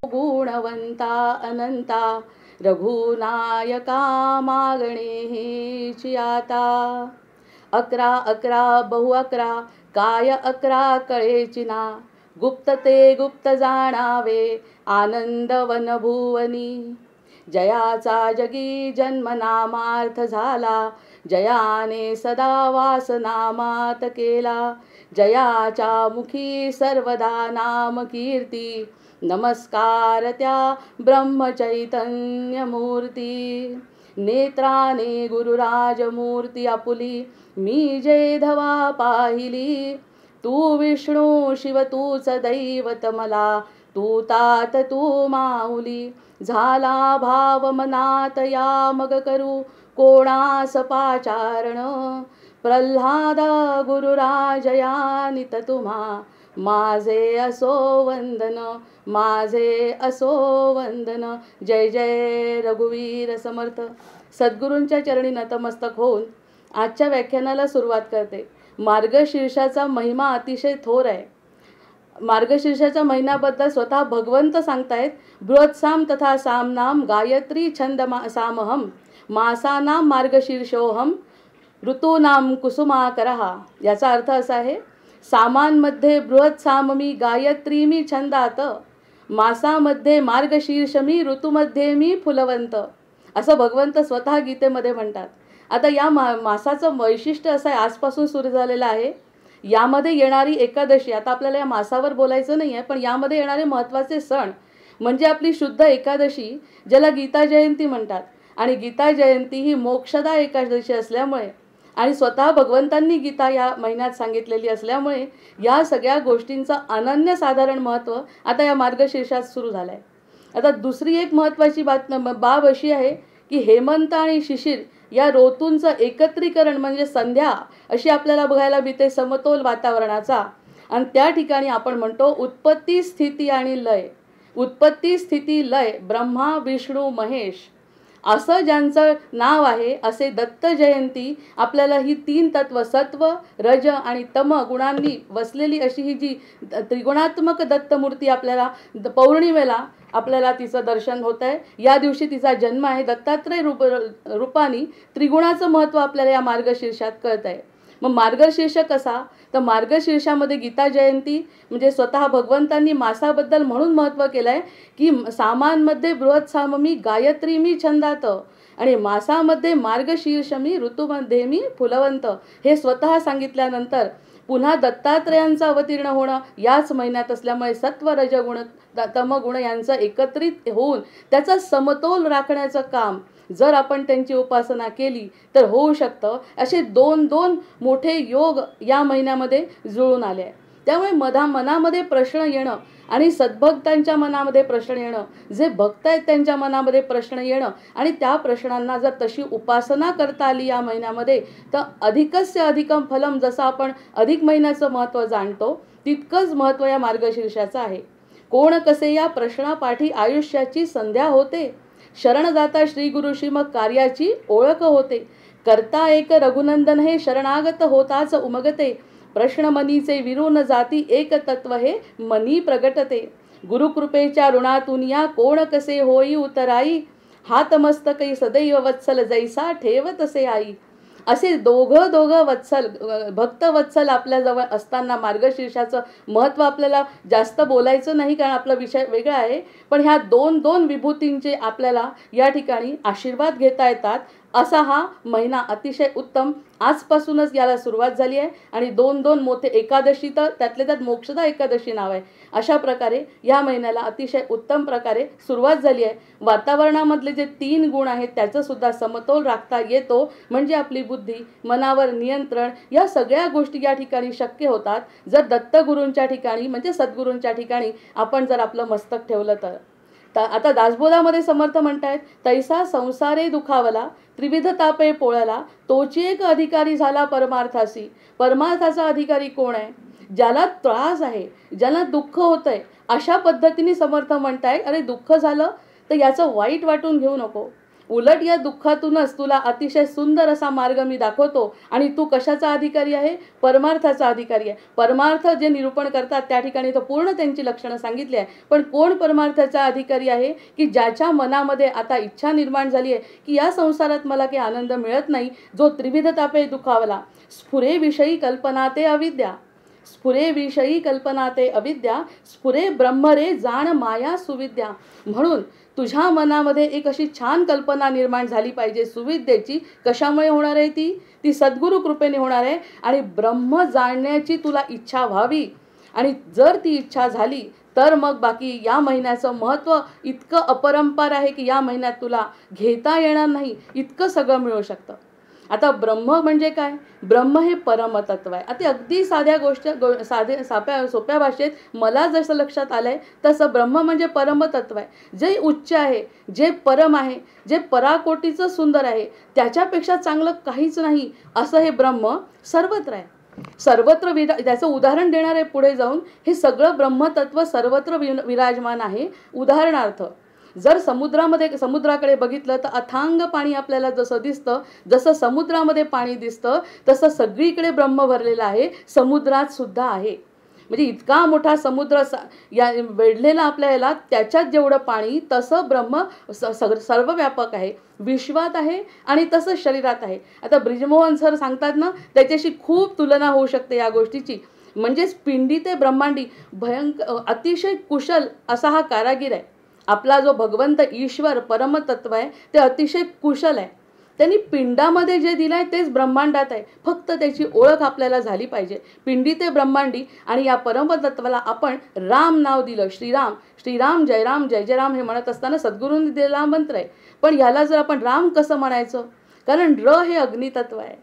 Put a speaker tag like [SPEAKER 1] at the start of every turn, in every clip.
[SPEAKER 1] गुणवंता अनंता रघुनायका मागणे हेची आता. 11 11 बहु 11 काय 11 कळेची ना. गुप्त ते गुप्त जाणावे आनंद वनभुवनी. जयाचा जगी जन्मनामार्थ झाला जयाने सदा वासनामात केला. जयाच्या मुखी सर्वदा नाम कीर्ती नमस्कार त्या ब्रह्मचैतन्य मूर्ती. नेत्राने गुरुराजमूर्ती आपुली मी जे धवा पाहिली. तू विष्णू शिव तूच दैवत मला तू तात तू माऊली. झाला भाव मनात या मग करू कोणास पाचारण. प्रल्हाद गुरुराजया नित तुम्हा माझे असो वंदन माझे असो वंदन. जय जय रघुवीर समर्थ. सद्गुरूंच्या चरणी नतमस्तक होऊन आजच्या व्याख्यानाला सुरुवात करते. मार्गशीर्षाचा महिमा अतिशय थोर आहे. मार्गशीर्षाच्या महिन्याबद्दल स्वतः भगवंत सांगतायत. बृहत्साम तथा सामनाम गायत्री छंद सामहम मासानाम मार्गशीर्षोहम ऋतूनाम कुसुमाकरहा. याचा अर्थ असा आहे, सामांमध्ये बृहत्साम गायत्री मी छंदात, मासामध्ये मार्गशीर्ष मी, ऋतूमध्ये मी फुलवंत. असं भगवंत स्वतः गीतेमध्ये म्हणतात. आता या मासाचं वैशिष्ट्य असं आहे, आजपासून सुरू झालेलं आहे. यामध्ये येणारी एकादशी, आता आपल्याला या मासावर बोलायचं नाही आहे, पण यामध्ये येणारे महत्त्वाचे सण म्हणजे आपली शुद्ध एकादशी, ज्याला गीता जयंती म्हणतात. आणि गीता जयंती ही मोक्षदा एकादशी असल्यामुळे आणि स्वतः भगवंतांनी गीता या महिन्यात सांगितलेली असल्यामुळे या सगळ्या गोष्टींचं अनन्यसाधारण महत्त्व आता या मार्गशीर्षात सुरू झालं आहे. आता दुसरी एक महत्त्वाची बाब अशी आहे की हेमंत आणि शिशिर या ऋतूंचं एकत्रीकरण म्हणजे संध्या अशी आपल्याला बघायला मिळते समतोल वातावरणाचा. आणि त्या ठिकाणी आपण म्हणतो उत्पत्ती स्थिती आणि लय. उत्पत्ती स्थिती लय ब्रह्मा विष्णू महेश असं ज्यांचं नाव आहे असे दत्त जयंती आपल्याला ही 3 तत्व सत्व रज आणि तम गुणांनी वसलेली अशी ही जी त्रिगुणात्मक दत्तमूर्ती आपल्याला पौर्णिमेला आपल्याला तिचं दर्शन होत आहे. या दिवशी तिचा जन्म आहे. दत्तात्रय रूपाने त्रिगुणाचं महत्त्व आपल्याला या मार्गशीर्षात कळत आहे. मग मार्गशीर्ष कसा, तर मार्गशीर्षामध्ये गीता जयंती म्हणजे स्वतः भगवंतांनी मासाबद्दल म्हणून महत्त्व केलं आहे की सामांमध्ये बृहत्साम मी गायत्री मी छंदात आणि मासामध्ये मार्गशीर्ष मी ऋतूमध्ये मी फुलवंत हे स्वतः सांगितल्यानंतर पुन्हा दत्तात्रयांचं अवतीर्ण होणं याच महिन्यात असल्यामुळे सत्व रजगुण तमगुण यांचं एकत्रित होऊन त्याचा समतोल राखण्याचं काम जर आपण त्यांची उपासना केली तर होऊ शकतं. असे 2 मोठे योग या महिन्यामध्ये जुळून आले आहे. त्यामुळे मनामध्ये प्रश्न येणं आणि सद्भक्तांच्या मनामध्ये प्रश्न येणं, जे भक्त आहेत त्यांच्या मनामध्ये प्रश्न येणं आणि त्या प्रश्नांना जर तशी उपासना करता आली या महिन्यामध्ये तर अधिकस्य अधिकम फलम, जसं आपण अधिक महिन्याचं महत्त्व जाणतो तितकंच महत्त्व या मार्गशीर्षाचं आहे. कोण कसे या प्रश्नापाठी आयुष्याची संध्या होते. शरण जाता श्री गुरुशी मग कार्याची ओळख होते. करता एक रघुनंदन हे शरणागत होताच उमगते. प्रश्न मनीचे विरून जाती एक तत्व हे मनी प्रगटते. गुरुकृपेच्या ऋणातून या कोण कसे होई उतराई. हात मस्तकई सदैव वत्सल जैसा ठेव तसे आई. असे दोघं वत्सल भक्त वत्सल आपल्याजवळ असताना मार्गशीर्षाचं महत्त्व आपल्याला जास्त बोलायचं नाही कारण आपला विषय वेगळा आहे. पण ह्या 2 विभूतींचे आपल्याला या ठिकाणी आशीर्वाद घेता येतात. असा हा महिना अतिशय उत्तम. आजपासूनच याला सुरुवात झाली आहे आणि 2 मोठे एकादशी तर त्यातल्या त्यात मोक्षदा एकादशी नाव आहे. अशा प्रकारे या महिन्याला अतिशय उत्तम प्रकारे सुरुवात झाली आहे. वातावरणामधले जे 3 गुण आहेत त्याचं सुद्धा समतोल राखता येतो म्हणजे आपली बुद्धी मनावर नियंत्रण या सगळ्या गोष्टी या ठिकाणी शक्य होतात जर दत्तगुरूंच्या ठिकाणी म्हणजे सद्गुरूंच्या ठिकाणी आपण जर आपलं मस्तक ठेवलं तर. आता दासबोधामध्ये समर्थ म्हणतायत तैसा संसारे दुखावला त्रिविध तापे पोळला तोची एक अधिकारी झाला परमार्थासी. परमार्थाचा अधिकारी कोण आहे? ज्याला त्रास आहे, ज्याला दुःख होतंय, अशा पद्धतीने समर्थ म्हणताय अरे दुःख झालं तर याचं वाईट वाटून घेऊ नको. उलट या दुःखातूनच तुला अतिशय सुंदर असा मार्ग मी दाखवतो आणि तू कशाचा अधिकारी आहे? परमार्थाचा अधिकारी आहे. परमार्थ जे निरूपण करतात त्या ठिकाणी तर पूर्ण त्यांची लक्षणं सांगितली आहे. पण कोण परमार्थाचा अधिकारी आहे? की ज्याच्या मनामध्ये आता इच्छा निर्माण झाली आहे की या संसारात मला काही आनंद मिळत नाही, जो त्रिविध तापे दुखावला, स्फुरे विषयी कल्पना ते अविद्या, स्फुरे विषयी कल्पना ते अविद्या, स्फुरे ब्रह्म रे जाण माया सुविद्या. म्हणून तुझ्या मनामध्ये एक अशी छान कल्पना निर्माण झाली पाहिजे सुविद्येची. कशामुळे होणार आहे ती सद्गुरु कृपेने होणार आहे. आणि ब्रह्म जाणण्याची तुला इच्छा व्हावी. आणि जर ती इच्छा झाली तर मग बाकी या महिन्याचं महत्त्व इतकं अपरंपार आहे की या महिन्यात तुला घेता येणार नाही इतकं सगळं मिळू शकतं. आता ब्रह्म म्हणजे काय? ब्रह्म हे परमतत्व आहे. आता अगदी साध्या सोप्या भाषेत मला जसं लक्षात आलंय तसं ब्रह्म म्हणजे परमतत्व आहे. जे उच्च आहे, जे परम आहे, जे पराकोटीचं सुंदर आहे, त्याच्यापेक्षा चांगलं काहीच नाही असं हे ब्रह्म सर्वत्र आहे. सर्वत्र त्याचं उदाहरण देणार आहे पुढे जाऊन. हे सगळं ब्रह्मतत्व सर्वत्र विराजमान आहे. उदाहरणार्थ जर समुद्राकडे बघितलं तर अथांग पाणी आपल्याला जसं दिसतं, जसं समुद्रामध्ये पाणी दिसतं तसं सगळीकडे ब्रह्म भरलेला आहे. समुद्रात सुद्धा आहे. म्हणजे इतका मोठा समुद्र या वेढलेला आपल्याला त्याच्यात जेवढं पाणी तसं ब्रह्म सर्व व्यापक आहे, विश्वात आहे आणि तसं शरीरात आहे. आता ब्रिजमोहन सर सांगतात ना, त्याच्याशी खूप तुलना होऊ शकते या गोष्टीची. म्हणजेच पिंडी ते ब्रह्मांडी अतिशय कुशल असा हा कारागीर आहे. आपला जो भगवंत ईश्वर परमतत्व आहे ते अतिशय कुशल आहे. त्यांनी पिंडामध्ये जे दिलं आहे तेच ब्रह्मांडात आहे. फक्त त्याची ओळख आपल्याला झाली पाहिजे. पिंडी ते ब्रह्मांडी. आणि या परमतत्वाला आपण राम नाव दिलं. श्रीराम, श्रीराम जय राम जय जय राम हे म्हणत असताना सद्गुरूंनी दिलेला मंत्र आहे. पण ह्याला जर आपण राम कसं म्हणायचं? कारण र हे अग्नितत्व आहे.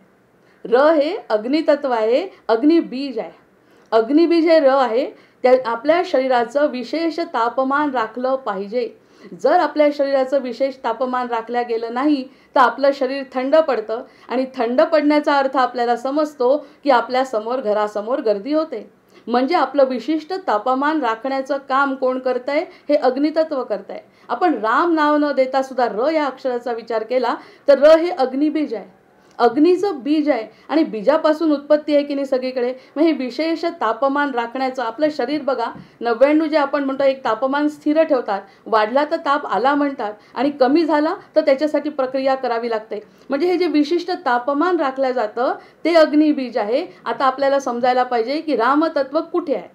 [SPEAKER 1] र हे अग्नितत्व आहे. अग्निबीज आहे. अग्निबीज हे र आहे. त्या आपल्या शरीराचं विशेष तापमान राखलं पाहिजे. जर आपल्या शरीराचं विशेष तापमान राखल्या गेलं नाही तर आपलं शरीर थंड पडतं. आणि थंड पडण्याचा अर्थ आपल्याला समजतो की आपल्या समोर घरासमोर गर्दी होते. म्हणजे आपलं विशिष्ट तापमान राखण्याचं काम कोण करतंय? हे अग्नितत्व करतंय. आपण राम नाव न देता सुद्धा र या अक्षराचा विचार केला तर र हे अग्निबीज आहे. अग्नीचं बीज आहे. आणि बीजापासून उत्पत्ती आहे की नाही सगळीकडे. मग हे विशेष तापमान राखण्याचं आपलं शरीर बघा. 99 जे आपण म्हणतो एक तापमान स्थिर ठेवतात. वाढला तर ताप आला म्हणतात आणि कमी झाला तर त्याच्यासाठी प्रक्रिया करावी लागते. म्हणजे हे जे विशिष्ट तापमान राखलं जातं ते अग्निबीज आहे. आता आपल्याला समजायला पाहिजे की रामतत्व कुठे आहे.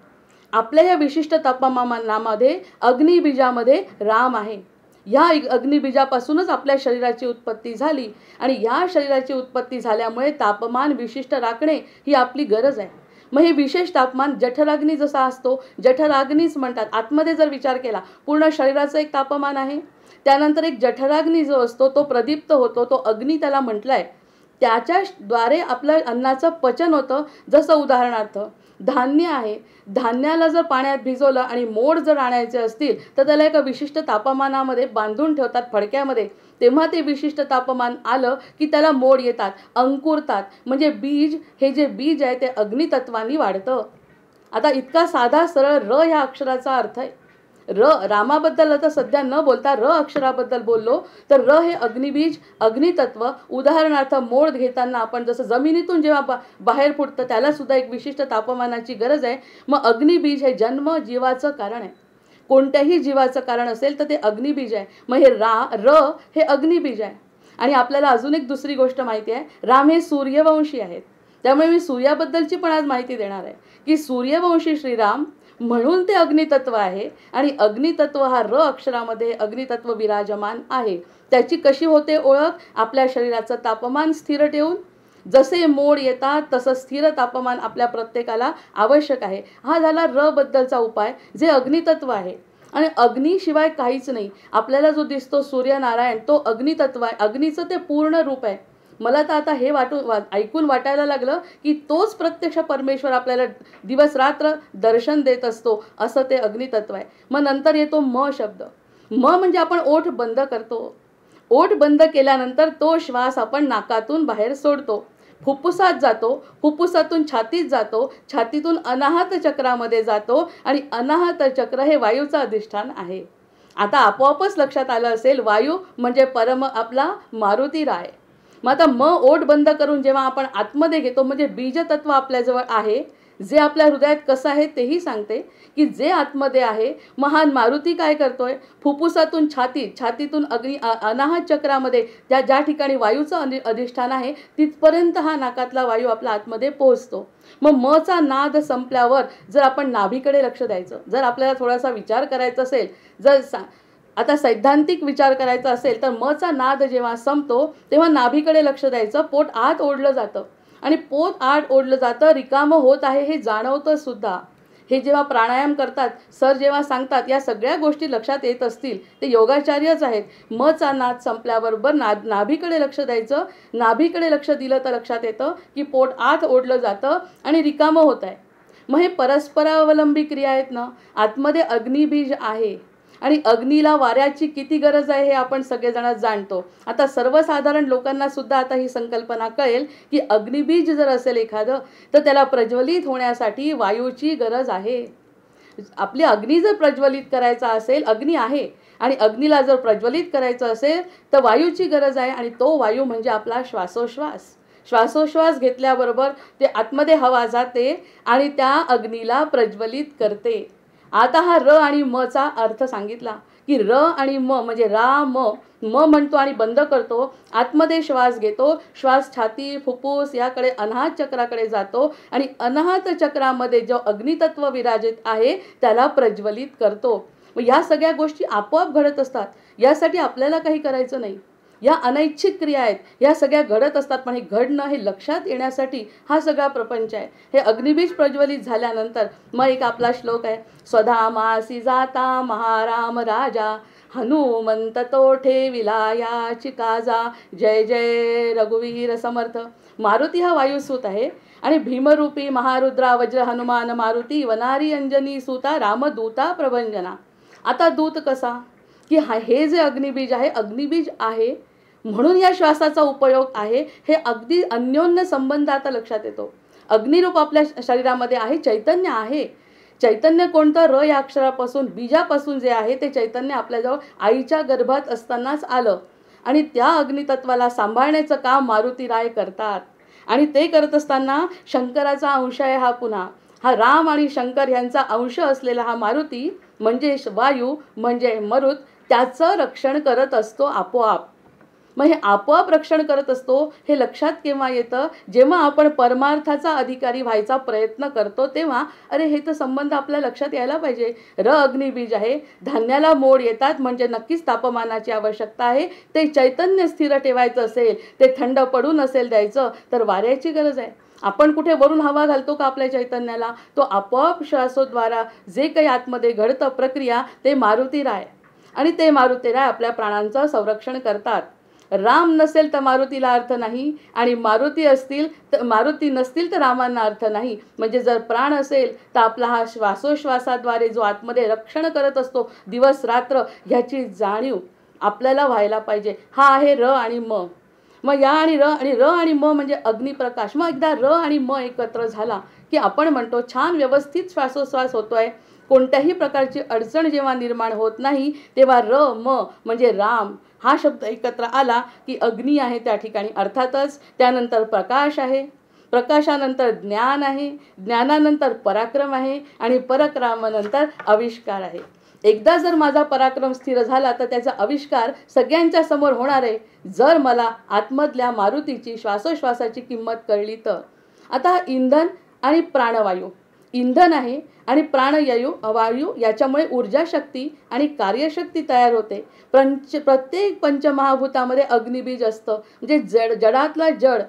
[SPEAKER 1] आपल्या या विशिष्ट तापमानामध्ये अग्निबीजामध्ये राम आहे. या अग्निबीजापासूनच आपल्या शरीराची उत्पत्ती झाली. आणि या शरीराची उत्पत्ती झाल्यामुळे तापमान विशिष्ट राखणे ही आपली गरज आहे. मग हे विशेष तापमान जठराग्नी जसा असतो, जठराग्नीच म्हणतात. आतमध्ये जर विचार केला पूर्ण शरीराचं एक तापमान आहे. त्यानंतर एक जठराग्नी जो असतो तो प्रदीप्त होतो, तो अग्नी त्याला म्हटलाय. त्याच्याद्वारे आपलं अन्नाचं पचन होतं. जसं उदाहरणार्थ धान्य आहे. धान्याला जर पाण्यात भिजवलं आणि मोड जर आणायचे असतील तर त्याला एका विशिष्ट तापमानामध्ये बांधून ठेवतात फडक्यामध्ये. तेव्हा ते विशिष्ट तापमान आलं की त्याला मोड येतात, अंकुरतात. म्हणजे बीज हे जे बीज आहे ते अग्नितत्वानी वाढतं. आता इतका साधा सरळ र ह्या अक्षराचा अर्थ आहे. र रामाबद्दल आता सध्या न बोलता र अक्षराबद्दल बोललो तर र हे अग्निबीज, अग्नितत्व. उदाहरणार्थ मोड घेताना आपण जसं जमिनीतून जेव्हा बाहेर फुटतं त्याला सुद्धा एक विशिष्ट तापमानाची गरज आहे. मग अग्निबीज हे जन्म जीवाचं कारण आहे. कोणत्याही जीवाचं कारण असेल तर ते अग्निबीज आहे. मग हे र हे अग्निबीज आहे. आणि आपल्याला अजून एक दुसरी गोष्ट माहिती आहे. राम हे सूर्यवंशी आहेत. त्यामुळे मी सूर्याबद्दलची पण आज माहिती देणार आहे की सूर्यवंशी श्रीराम म्हणून ते अग्नितत्व आहे. आणि अग्नितत्व हा र अक्षरामध्ये अग्नितत्व विराजमान आहे. त्याची कशी होते ओळख? आपल्या शरीराचं तापमान स्थिर ठेवून. जसे मोड येतात तसं स्थिर तापमान आपल्या प्रत्येकाला आवश्यक आहे. हा झाला र बद्दलचा उपाय जे अग्नितत्व आहे. आणि अग्नीशिवाय काहीच नाही. आपल्याला जो दिसतो सूर्यनारायण तो अग्नितत्व आहे. अग्नीचं ते पूर्ण रूप आहे. मला तर आता हे ऐकून वाटायला लागलं की तोच प्रत्यक्ष परमेश्वर आपल्याला दिवस रात्र दर्शन देत असतो असं ते अग्नितत्व आहे. मग नंतर येतो म शब्द. म म्हणजे आपण ओठ बंद करतो. ओठ बंद केल्यानंतर तो श्वास आपण नाकातून बाहेर सोडतो, फुफ्फुसात जातो, फुफ्फुसातून छातीत जातो, छातीतून अनाहत चक्रामध्ये जातो. आणि अनाहत चक्र हे वायूचं अधिष्ठान आहे. आता आपोआपच लक्षात आलं असेल, वायू म्हणजे परम आपला मारुती राय. मग आता ओठ बंद करून जेव्हा आपण आतमध्ये घेतो, म्हणजे बीजतत्व आपल्याजवळ आहे, जे आपल्या हृदयात कसं आहे तेही सांगते, की जे आतमध्ये आहे. महान मारुती काय करतोय, फुफ्फुसातून छातीतून अनाहत चक्रामध्ये ज्या ज्या ठिकाणी वायूचं अधिष्ठान आहे तिथपर्यंत हा नाकातला वायू आपल्या आतमध्ये पोहोचतो. मग मचा नाद संपल्यावर जर आपण नाभीकडे लक्ष द्यायचं, जर आपल्याला थोडासा विचार करायचा असेल, आता सैद्धांतिक विचार करायचा असेल, तर मचा नाद जेव्हा संपतो तेव्हा नाभीकडे लक्ष द्यायचं. पोट आत ओढलं जातं आणि पोट आत ओढलं जातं, रिकामं होत आहे हे जाणवतं सुद्धा. हे जेव्हा प्राणायाम करतात सर, जेव्हा सांगतात, या सगळ्या गोष्टी लक्षात येत असतील ते योगाचार्यच आहेत. मचा नाद संपल्याबरोबर नाभीकडे लक्ष द्यायचं. नाभीकडे लक्ष दिलं तर लक्षात येतं की पोट आत ओढलं जातं आणि रिकामं होत आहे. मग हे परस्परावलंबी क्रिया आहेत ना. आतमध्ये अग्निबीज आहे आणि अग्नीला वाऱ्याची किती गरज आहे हे आपण सगळेजण जाणतो. आता सर्वसाधारण लोकांना सुद्धा आता ही संकल्पना कळेल की अग्निबीज जर असेल एखादं, तर त्याला प्रज्वलित होण्यासाठी वायूची गरज आहे. आपली अग्नी जर प्रज्वलित करायचा असेल, अग्नी आहे आणि अग्नीला जर प्रज्वलित करायचं असेल तर वायूची गरज आहे. आणि तो वायू म्हणजे आपला श्वासोश्वास. श्वासोश्वास घेतल्याबरोबर ते आतमध्ये हवा जाते आणि त्या अग्नीला प्रज्वलित करते. आता हा र आणि मचा अर्थ सांगितला की र आणि म म्हणजे रा म म्हणतो आणि बंद करतो. आतमध्ये श्वास घेतो, श्वास छाती फुफ्फुस याकडे अनाहत चक्राकडे जातो आणि अनाहत चक्रामध्ये जो अग्नितत्व विराजित आहे त्याला प्रज्वलित करतो. मग या सगळ्या गोष्टी आपोआप घडत असतात. यासाठी आपल्याला काही करायचं नाही. या अनैच्छिक क्रिया आहेत, या सगळ्या घडत असतात. पण हे घडणं हे लक्षात येण्यासाठी हा सगळा प्रपंच आहे. हे अग्निबीज प्रज्वलित झाल्यानंतर मग एक आपला श्लोक आहे, स्वधामासी जाता महाराम राजा हनुमंत तो ठेविला चिकाजा. जय जय रघुवीर समर्थ. मारुती हा वायुसूत आहे आणि भीमरूपी महारुद्रा वज्र हनुमान मारुती वनारी अंजनी सुता रामदूता प्रभंजना. आता दूत कसा, की हे जे अग्निबीज आहे, अग्निबीज आहे म्हणून या श्वासाचा उपयोग आहे. हे अगदी अन्योन्य संबंध आता लक्षात येतो. अग्निरूप आपल्या शरीरामध्ये आहे, चैतन्य आहे. चैतन्य कोणतं, र या अक्षरापासून बीजापासून जे आहे ते चैतन्य आपल्याजवळ आईच्या गर्भात असतानाच आलं आणि त्या अग्नितत्वाला सांभाळण्याचं काम मारुती राय करतात. आणि ते करत असताना शंकराचा अंश आहे हा. पुन्हा हा राम आणि शंकर यांचा अंश असलेला हा मारुती म्हणजे वायू म्हणजे मरुत, त्याचं रक्षण करत असतो आपोआप. मग हे आपोआप रक्षण करत असतो हे लक्षात केव्हा येतं, जेव्हा आपण परमार्थाचा अधिकारी व्हायचा प्रयत्न करतो तेव्हा. अरे हे तर संबंध आपल्या लक्षात यायला पाहिजे. र अग्निबीज आहे, धान्याला मोड येतात म्हणजे नक्कीच तापमानाची आवश्यकता आहे. ते चैतन्य स्थिर ठेवायचं असेल, ते थंड पडून असेल द्यायचं, तर वाऱ्याची गरज आहे. आपण कुठे वरून हवा घालतो का आपल्या चैतन्याला? तो आपोआप श्वासोद्वारा जे काही आतमध्ये घडतं प्रक्रिया, ते मारुती राय. आणि ते मारुती राय आपल्या प्राणांचं संरक्षण करतात. राम नसेल तर मारुतीला अर्थ नाही आणि मारुती नसतील तर रामांना अर्थ नाही. म्हणजे जर प्राण असेल तर आपला हा श्वासोश्वासाद्वारे जो आतमध्ये रक्षण करत असतो दिवस रात्र, ह्याची जाणीव आपल्याला व्हायला पाहिजे. हा आहे र आणि म. मग या आणि र आणि म म्हणजे अग्निप्रकाश. मग एकदा र आणि म एकत्र झाला की आपण म्हणतो छान व्यवस्थित श्वासोश्वास होतोय. कोणत्याही प्रकारची अडचण जेव्हा निर्माण होत नाही तेव्हा र म म्हणजे राम हा शब्द एकत्र आला की अग्नी आहे त्या ठिकाणी. अर्थातच त्यानंतर प्रकाश आहे, प्रकाशानंतर ज्ञान आहे, ज्ञानानंतर पराक्रम आहे आणि पराक्रमानंतर आविष्कार आहे. एकदा जर माझा पराक्रम स्थिर झाला तर त्याचा आविष्कार सगळ्यांच्या समोर होणार आहे, जर मला आतमधल्या मारुतीची श्वासोश्वासाची किंमत कळली तर. आता इंधन आणि प्राणवायू, इंधन आहे आणि वायू याच्यामुळे ऊर्जा शक्ती आणि कार्यशक्ती तयार होते. प्रत्येक पंचमहाभूतामध्ये अग्निबीज असतं. म्हणजे जडातला जड,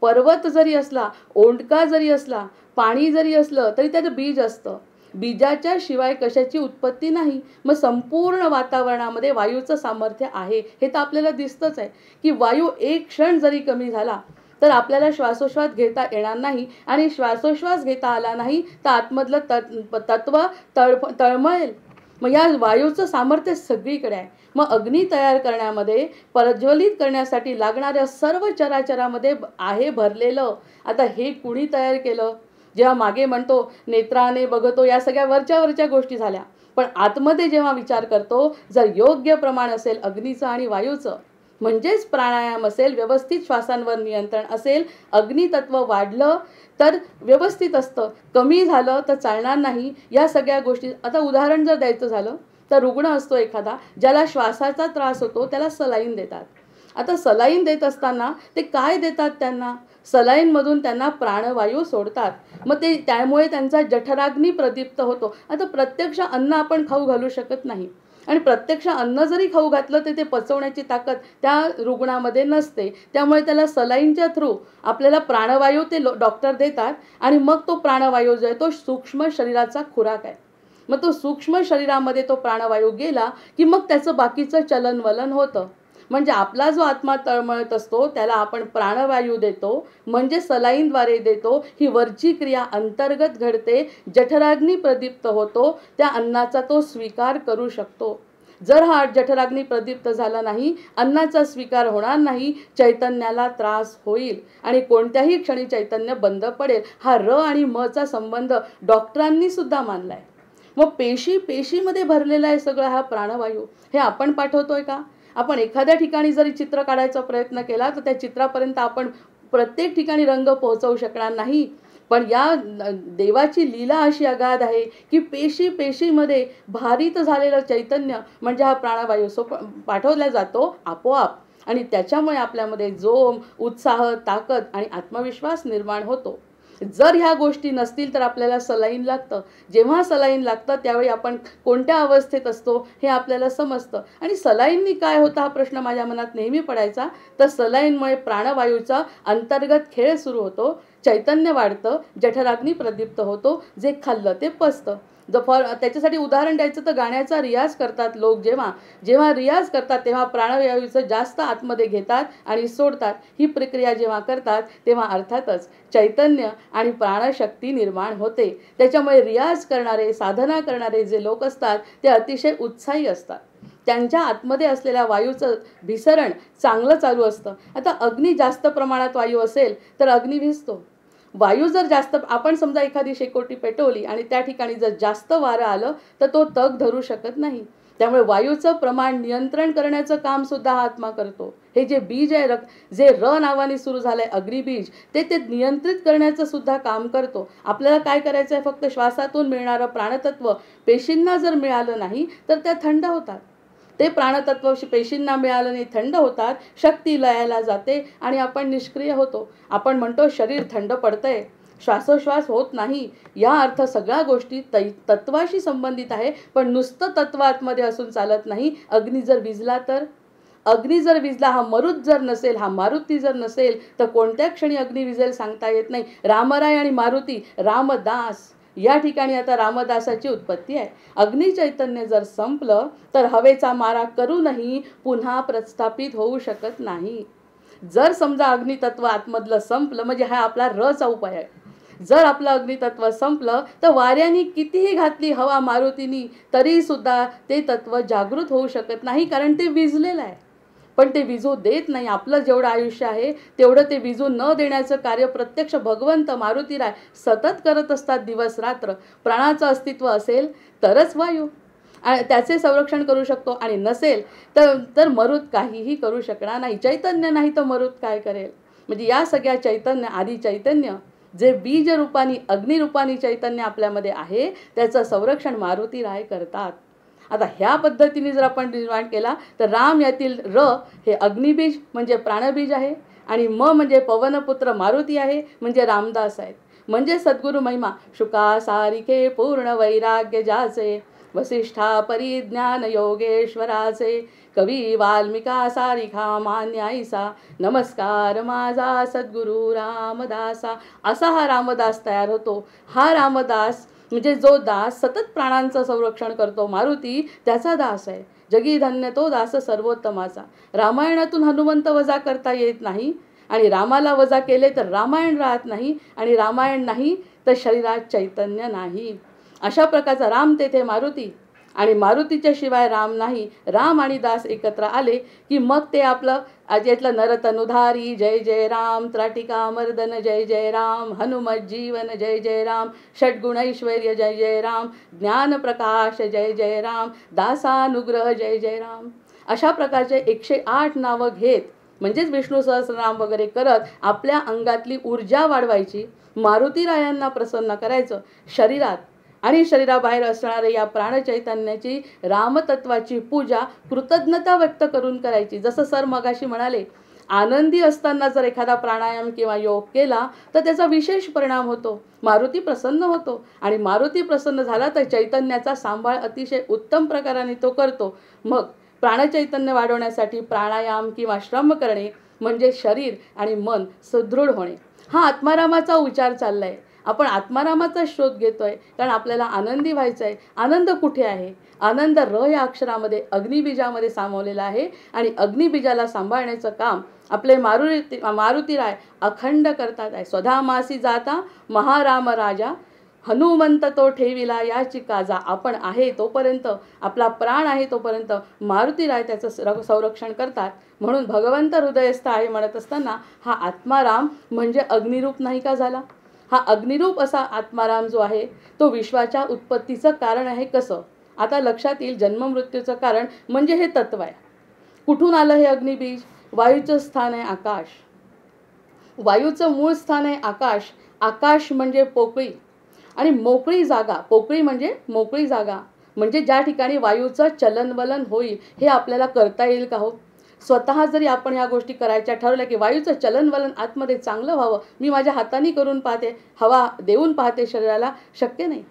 [SPEAKER 1] पर्वत जरी असला, ओंडका जरी असला, पाणी जरी असलं तरी त्याचं बीज असतं. बीजाच्या शिवाय कशाची उत्पत्ती नाही. मग संपूर्ण वातावरणामध्ये वायूचं सामर्थ्य आहे हे तर आपल्याला दिसतंच आहे की वायू एक क्षण जरी कमी झाला तर आपल्याला श्वासोश्वास घेता येणार नाही आणि श्वासोश्वास घेता आला नाही तर आतमधलं तत्व तळमळेल. मग या वायूचं सामर्थ्य सगळीकडे आहे. मग अग्नी तयार करण्यामध्ये, प्रज्वलित करण्यासाठी लागणाऱ्या सर्व चराचरामध्ये आहे भरलेलं. आता हे कुणी तयार केलं? जेव्हा मागे म्हणतो नेत्राने बघतो, या सगळ्या वरच्या गोष्टी झाल्या. पण आतमध्ये जेव्हा विचार करतो, जर योग्य प्रमाण असेल अग्नीचं आणि वायूचं, म्हणजेच प्राणायाम असेल, व्यवस्थित श्वासांवर नियंत्रण असेल, अग्नितत्व वाढलं तर व्यवस्थित असतं, कमी झालं तर चालणार नाही. या सगळ्या गोष्टी, आता उदाहरण जर द्यायचं झालं तर रुग्ण असतो एखादा, ज्याला श्वासाचा त्रास होतो, त्याला सलाईन देतात. आता सलाईन देत असताना ते काय देतात त्यांना? सलाईनमधून त्यांना प्राणवायू सोडतात. मग ते त्यामुळे त्यांचा जठराग्नी प्रदीप्त होतो. आता प्रत्यक्ष अन्न आपण खाऊ घालू शकत नाही, आणि प्रत्यक्ष अन्न जरी खाऊ घातलं तर ते पचवण्याची ताकद त्या रुग्णामध्ये नसते. त्यामुळे त्याला सलाईनच्या थ्रू आपल्याला प्राणवायू ते डॉक्टर देतात, आणि मग तो प्राणवायू जो आहे तो सूक्ष्म शरीराचा खुराक आहे. मग तो सूक्ष्म शरीरामध्ये तो प्राणवायू गेला की मग त्याचं बाकीचं चलनवलन होतं. म्हणजे आपला जो आत्मा तळमळत असतो त्याला आपण प्राणवायू देतो, म्हणजे सलाईनद्वारे देतो. ही वरची क्रिया अंतर्गत घडते, जठराग्नी प्रदीप्त होतो, त्या अन्नाचा तो स्वीकार करू शकतो. जर हा जठराग्नी प्रदीप्त झाला नाही, अन्नाचा स्वीकार होणार नाही, चैतन्याला त्रास होईल आणि कोणत्याही क्षणी चैतन्य बंद पडेल. हा र आणि म चा संबंध डॉक्टरांनी सुद्धा मानलाय. मग पेशीमध्ये भरलेला आहे सगळा हा प्राणवायू. हे आपण पाठवतोय का? आपण एखाद्या ठिकाणी जरी चित्र काढायचा प्रयत्न केला तर त्या चित्रापर्यंत आपण प्रत्येक ठिकाणी रंग पोहोचवू शकणार नाही. पण या देवाची लीला अशी अगाध आहे की पेशीमध्ये भारित झालेलं चैतन्य म्हणजे हा प्राणवायू पाठवला जातो आपोआप, आणि त्याच्यामुळे आपल्यामध्ये जोम, उत्साह, ताकद आणि आत्मविश्वास निर्माण होतो. जर ह्या गोष्टी नसतील तर आपल्याला सलाईन लागतं. जेव्हा सलाईन लागतं त्यावेळी आपण कोणत्या अवस्थेत असतो हे आपल्याला समजतं. आणि सलाईननी काय होतं हा प्रश्न माझ्या मनात नेहमी पडायचा. तर सलाईनमुळे प्राणवायूचा अंतर्गत खेळ सुरू होतो, चैतन्य वाढतं, जठराग्नी प्रदीप्त होतो, जे खाल्लं ते पचतं. त्याच्यासाठी उदाहरण द्यायचं तर गाण्याचा रियाज करतात लोक. जेव्हा रियाज करतात तेव्हा प्राणवायूचं जास्त आतमध्ये घेतात आणि सोडतात. ही प्रक्रिया जेव्हा करतात तेव्हा अर्थातच चैतन्य आणि प्राणशक्ती निर्माण होते. त्याच्यामुळे रियाज करणारे, साधना करणारे जे लोक असतात ते अतिशय उत्साही असतात. त्यांच्या आतमध्ये असलेल्या वायूचं भिसरण चांगलं चालू असतं. आता अग्नी जास्त प्रमाणात वायू असेल तर अग्नी भिजतो. वायू जर जास्त, आपण समजा एखादी शेकोटी पेटवली आणि त्या ठिकाणी जर जास्त वारं आलं तर तो तग धरू शकत नाही. त्यामुळे वायूचं प्रमाण नियंत्रण करण्याचं काम सुद्धा हा आत्मा करतो. हे जे बीज आहे, जे र नावाने सुरू झालंय अग्निबीज, ते नियंत्रित करण्याचं सुद्धा काम करतो. आपल्याला काय करायचं आहे, फक्त श्वासातून मिळणारं प्राणतत्व पेशींना जर मिळालं नाही तर त्या थंड होतात. ते प्राणतत्व पेशींना मिळालं नाही, थंड होतात, शक्ती लयाला जाते आणि आपण निष्क्रिय होतो. आपण म्हणतो शरीर थंड पडतंय, श्वासोश्वास होत नाही. या अर्थ सगळ्या गोष्टी तत्वाशी संबंधित आहे, पण नुसतं तत्व आतमध्ये असून चालत नाही. अग्नी जर विजला, हा मरुत जर नसेल, हा मारुती जर नसेल तर कोणत्या क्षणी अग्नी विजेल सांगता येत नाही. रामराय आणि मारुती, रामदास, या ठिकाणी आता रामदासाची उत्पत्ती आहे. अग्नी चैतन्य जर संपलं तर हवेचा मारा करूनही पुन्हा प्रस्थापित होऊ शकत नाही. जर समजा अग्नितत्व आतमधलं संपलं म्हणजे हा आपला रचा उपाय आहे. जर आपलं अग्नितत्व संपलं तर वाऱ्याने कितीही घातली हवा मारुतीनी तरी सुद्धा ते तत्व जागृत होऊ शकत नाही, कारण ते विजलेलं आहे. पण ते विजू देत नाही. आपलं जेवढं आयुष्य आहे तेवढं ते विजू न देण्याचं कार्य प्रत्यक्ष भगवंत मारुतीराय सतत करत असतात, दिवस रात्र. प्राणाचं अस्तित्व असेल तरच वायू त्याचे संरक्षण करू शकतो, आणि नसेल तर मरुत काहीही करू शकणार नाही. चैतन्य नाही तर मरुत काय करेल. म्हणजे या सगळ्या चैतन्य, आधी चैतन्य जे बीज रूपानी, अग्निरूपानी चैतन्य आपल्यामध्ये आहे, त्याचं संरक्षण मारुतीराय करतात. आता ह्या पद्धतीने जर आपण निर्माण केला तर राम यातील र हे अग्निबीज म्हणजे प्राणबीज आहे, आणि म म्हणजे पवनपुत्र मारुती आहे, म्हणजे रामदास आहेत. म्हणजे सद्गुरु महिमा शुका सारिके पूर्ण वैराग्य जाचे, वसिष्ठा परिज्ञान योगेश्वराचे, कवी वाल्मिका सारिखा मान्याईसा, नमस्कार माझा सद्गुरु रामदासा. असा हा रामदास तयार होतो. हा रामदास म्हणजे जो दास सतत प्राणांचं संरक्षण करतो, मारुती त्याचा दास आहे. जगी धन्य तो दास सर्वोत्तमाचा. रामायणातून हनुमंत वजा करता येत नाही, आणि रामाला वजा केले तर रामायण राहत नाही, आणि रामायण नाही तर शरीरात चैतन्य नाही. अशा प्रकारचा राम तेथे मारुती, आणि मारुतीच्या शिवाय राम नाही. राम आणि दास एकत्र आले की मग ते आपलं यातलं नरतनुधारी जय जय राम, त्राटिका मर्दन जय जय राम, हनुमत जीवन जय जय राम, षड्गुण ऐश्वर्य जय जय राम, ज्ञान प्रकाश जय जय राम, दासानुग्रह जय जय राम. अशा प्रकारचे 108 नावं घेत म्हणजेच विष्णू सहस्रनाम वगैरे करत आपल्या अंगातली ऊर्जा वाढवायची, मारुतीरायांना प्रसन्न करायचं. शरीरात आणि शरीराबाहेर असणाऱ्या या प्राणचैतन्याची रामतत्वाची पूजा कृतज्ञता व्यक्त करून करायची. जसं सर मगाशी म्हणाले, आनंदी असताना जर एखादा प्राणायाम किंवा योग केला तर त्याचा विशेष परिणाम होतो, मारुती प्रसन्न होतो. आणि मारुती प्रसन्न झाला तर चैतन्याचा सांभाळ अतिशय उत्तम प्रकाराने तो करतो. मग प्राणचैतन्य वाढवण्यासाठी प्राणायाम किंवा श्रम करणे म्हणजे शरीर आणि मन सुदृढ होणे. हा आत्मारामाचा विचार चाललाय. आपण आत्मारामाचा शोध घेतोय कारण आपल्याला आनंदी व्हायचं आहे. आनंद कुठे आहे? आनंद र या अक्षरामध्ये अग्निबीजामध्ये सामावलेला आहे. आणि अग्निबीजाला सांभाळण्याचं काम आपले मारुतीराय अखंड करतात आहे. स्वधामासी जाता महाराम राजा, हनुमंत तो ठेविला याची काजा. आपण आहे तोपर्यंत, आपला प्राण आहे तोपर्यंत मारुतीराय त्याचं संरक्षण करतात. म्हणून भगवंत हृदयस्थ आहे म्हणत असताना हा आत्माराम म्हणजे अग्निरूप नाही का झाला? हा अग्निरूप असा आत्माराम जो आहे तो विश्वाच्या उत्पत्तीचं कारण आहे. कसं? आता लक्षात येईल. जन्ममृत्यूचं कारण म्हणजे हे तत्व आहे. कुठून आलं हे अग्निबीज? वायूचं स्थान आहे आकाश. वायूचं मूळ स्थान आहे आकाश. आकाश म्हणजे पोकळी आणि मोकळी जागा. पोकळी म्हणजे मोकळी जागा, म्हणजे ज्या ठिकाणी वायूचं चलनवलन होईल. हे आपल्याला करता येईल का हो? स्वतः जरी आपण ह्या गोष्टी करायच्या ठरवल्या की वायूचं चलनवलन आतमध्ये चांगलं व्हावं, मी माझ्या हाताने करून पाहते, हवा देऊन पाहते शरीराला, शक्य नाही.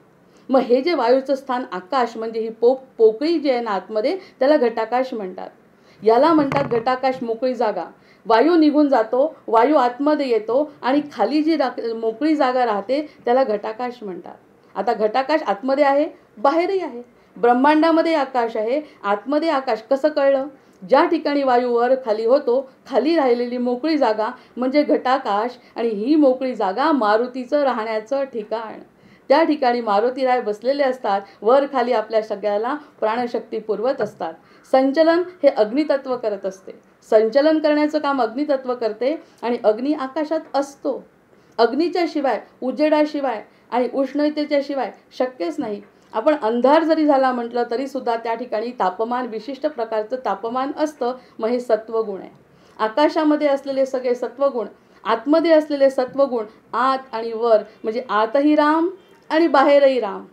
[SPEAKER 1] मग हे जे वायूचं स्थान आकाश म्हणजे ही पोकळी जी आहे ना आतमध्ये, त्याला घटाकाश म्हणतात. याला म्हणतात घटाकाश, मोकळी जागा. वायू निघून जातो, वायू आतमध्ये येतो आणि खाली जी मोकळी जागा राहते त्याला घटाकाश म्हणतात. आता घटाकाश आतमध्ये आहे, बाहेरही आहे. ब्रह्मांडामध्ये आकाश आहे, आतमध्ये आकाश. कसं कळलं? ज्या ठिकाणी वायू वर खाली होतो, खाली राहिलेली मोकळी जागा म्हणजे घटाकाश. आणि ही मोकळी जागा मारुतीचं राहण्याचं ठिकाण. त्या ठिकाणी मारुतीराय बसलेले असतात. वर खाली आपल्या सगळ्याला प्राणशक्ती पुरवत असतात. संचलन हे अग्नितत्व करत असते. संचलन करण्याचं काम अग्नितत्व करते आणि अग्नी आकाशात असतो. अग्नीच्या शिवाय, उजेडाशिवाय आणि उष्णतेच्या शिवाय शक्यच नाही. आपण अंधार जरी झाला म्हटलं तरी सुद्धा त्या ठिकाणी तापमान, विशिष्ट प्रकारचं तापमान असतं. मग हे सत्वगुण आहे. आकाशामध्ये असलेले सगळे सत्वगुण, आतमध्ये असलेले सत्वगुण, आत आणि वर म्हणजे आतही राम आणि बाहेरही राम.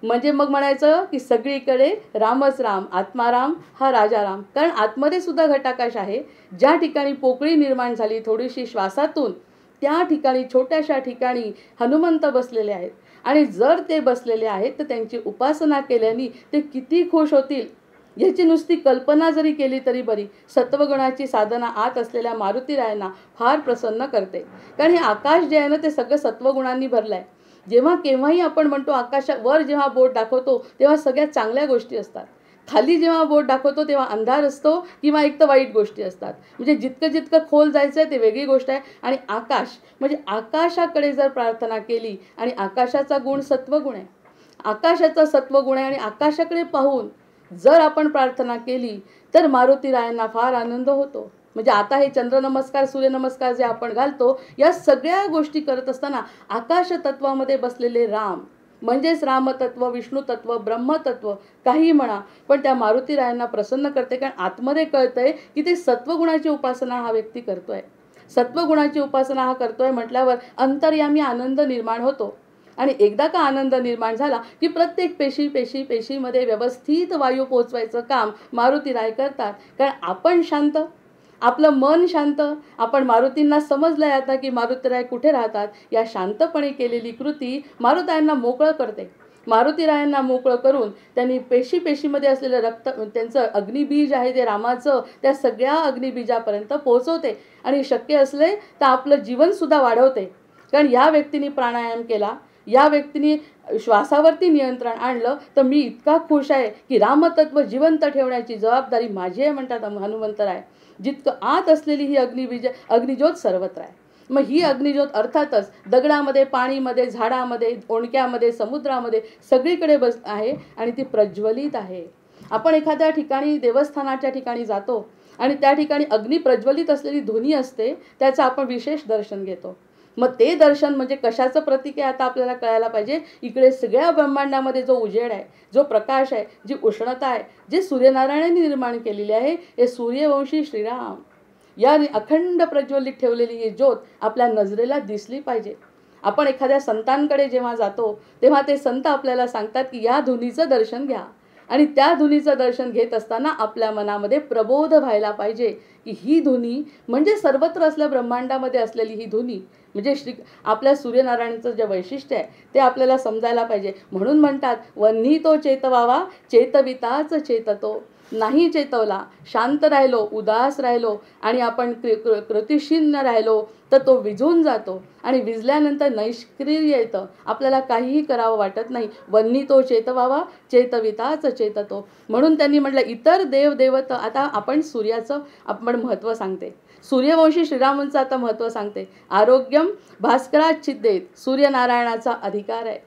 [SPEAKER 1] म्हणजे मग म्हणायचं की सगळीकडे रामच राम, आत्माराम हा राजाराम. कारण आतमध्ये सुद्धा घटाकाश आहे. ज्या ठिकाणी पोकळी निर्माण झाली थोडीशी श्वासातून, त्या ठिकाणी छोट्याशा ठिकाणी हनुमंत बसलेले आहेत. आणि जर ते बसलेले आहेत तर त्यांची उपासना केल्याने ते किती खुश होतील याची नुसती कल्पना जरी केली तरी बरी. सत्वगुणाची साधना आत असलेल्या मारुतीरायांना फार प्रसन्न करते. कारण हे आकाश जे आहे ना ते सगळं सत्वगुणांनी भरलं आहे. जेव्हा केव्हाही आपण म्हणतो आकाशावर जेव्हा बोट दाखवतो तेव्हा सगळ्यात चांगल्या गोष्टी असतात. खाली जेव्हा बोट दाखवतो तेव्हा अंधार असतो किंवा एक तर वाईट गोष्टी असतात. म्हणजे जितकं जितकं खोल जायचं आहे ते वेगळी गोष्ट आहे. आणि आकाश म्हणजे आकाशाकडे जर प्रार्थना केली, आणि आकाशाचा गुण सत्वगुण आहे, आकाशाचा सत्वगुण आहे, आणि आकाशाकडे पाहून जर आपण प्रार्थना केली तर मारुतीरायांना फार आनंद होतो. म्हणजे आता हे चंद्रनमस्कार, सूर्यनमस्कार जे आपण घालतो, या सगळ्या गोष्टी करत असताना आकाश तत्वामध्ये बसलेले राम म्हणजेच रामतत्व, विष्णुतत्व, ब्रह्मतत्व काही म्हणा, पण त्या मारुतीरायांना प्रसन्न करते. कारण आतमध्ये कळतंय की ते सत्वगुणाची उपासना हा व्यक्ती करतोय. सत्वगुणाची उपासना हा करतोय म्हटल्यावर अंतर्यामी आनंद निर्माण होतो. आणि एकदा का आनंद निर्माण झाला की प्रत्येक पेशीमध्ये व्यवस्थित वायू पोचवायचं काम मारुतीराय करतात. कारण आपण शांत, आपलं मन शांत, आपण मारुतींना समजलंय आता की मारुतीराय कुठे राहतात. या शांतपणे केलेली कृती मारुतीरायांना मोकळं करते. मारुतीरायांना मोकळं करून त्यांनी पेशीमध्ये असलेलं रक्त, त्यांचं अग्निबीज आहे ते रामाचं, त्या सगळ्या अग्निबीजापर्यंत पोहोचवते. आणि शक्य असले तर आपलं जीवनसुद्धा वाढवते. कारण या व्यक्तीने प्राणायाम केला, या व्यक्तीने श्वासावरती नियंत्रण आणलं, तर मी इतका खुश आहे की रामतत्व जिवंत ठेवण्याची जबाबदारी माझी आहे म्हणतात हनुमंतराय. जितकं आत असलेली ही अग्निज्योत सर्वत्र आहे. मग ही अग्निज्योत अर्थातच दगडामध्ये, पाणीमध्ये, झाडामध्ये, ओंडक्यामध्ये, समुद्रामध्ये सगळीकडे आहे आणि ती प्रज्वलित आहे. आपण एखाद्या ठिकाणी देवस्थानाच्या ठिकाणी जातो आणि त्या ठिकाणी अग्नी प्रज्वलित असलेली धुनी असते, त्याचं आपण विशेष दर्शन घेतो. मग ते दर्शन म्हणजे कशाचं प्रतीक आहे आता आपल्याला कळायला पाहिजे. इकडे सगळ्या ब्रह्मांडामध्ये जो उजेड आहे, जो प्रकाश आहे, जी उष्णता आहे, जे सूर्यनारायणांनी निर्माण केलेली आहे, हे सूर्यवंशी श्रीराम या अखंड प्रज्वलित ठेवलेली ही ज्योत आपल्या नजरेला दिसली पाहिजे. आपण एखाद्या संतांकडे जेव्हा जातो तेव्हा ते संत आपल्याला सांगतात की या धुनीचं दर्शन घ्या आणि त्या धुनीचं दर्शन घेत असताना आपल्या मनामध्ये प्रबोध व्हायला पाहिजे की ही धुनी म्हणजे सर्वत्र असल्या ब्रह्मांडामध्ये असलेली ही धुनी म्हणजे आपल्या सूर्यनारायणाचं जे वैशिष्ट्य आहे ते आपल्याला समजायला पाहिजे. म्हणून म्हणतात वन्ही तो चेतवावा चेतविताच चेततो. नाही चेतवला, शांत राहिलो, उदास राहिलो आणि आपण कृतिशील राहिलो तर तो विझून जातो आणि विझल्यानंतर नैष्क्रिय येतं, आपल्याला काहीही करावं वाटत नाही. वन्ही तो चेतवावा चेतविताच चेततो. म्हणून त्यांनी म्हटलं इतर देव देवत. आता आपण सूर्याचं आपण महत्त्व सांगते, सूर्यवंशी श्रीरामांचं आता महत्त्व सांगते. आरोग्यम भास्करात छिद्देत, सूर्यनारायणाचा अधिकार आहे.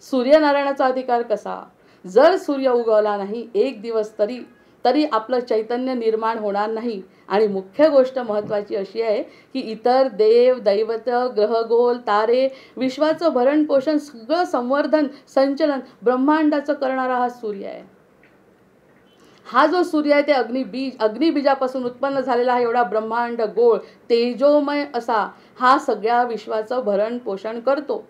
[SPEAKER 1] सूर्यनारायणाचा अधिकार कसा? जर सूर्य उगवला नाही एक दिवस तरी आपलं चैतन्य निर्माण होणार नाही. आणि मुख्य गोष्ट महत्त्वाची अशी आहे की इतर देव दैवत ग्रहगोल तारे विश्वाचं भरण पोषण सगळं संवर्धन संचलन ब्रह्मांडाचं करणारा हा सूर्य आहे. हा जो सूर्य आहे ते अग्निबीजापासून उत्पन्न झालेला हा एवढा ब्रह्मांड गोळ तेजोमय असा हा सगळ्या विश्वाचं भरण पोषण करतो.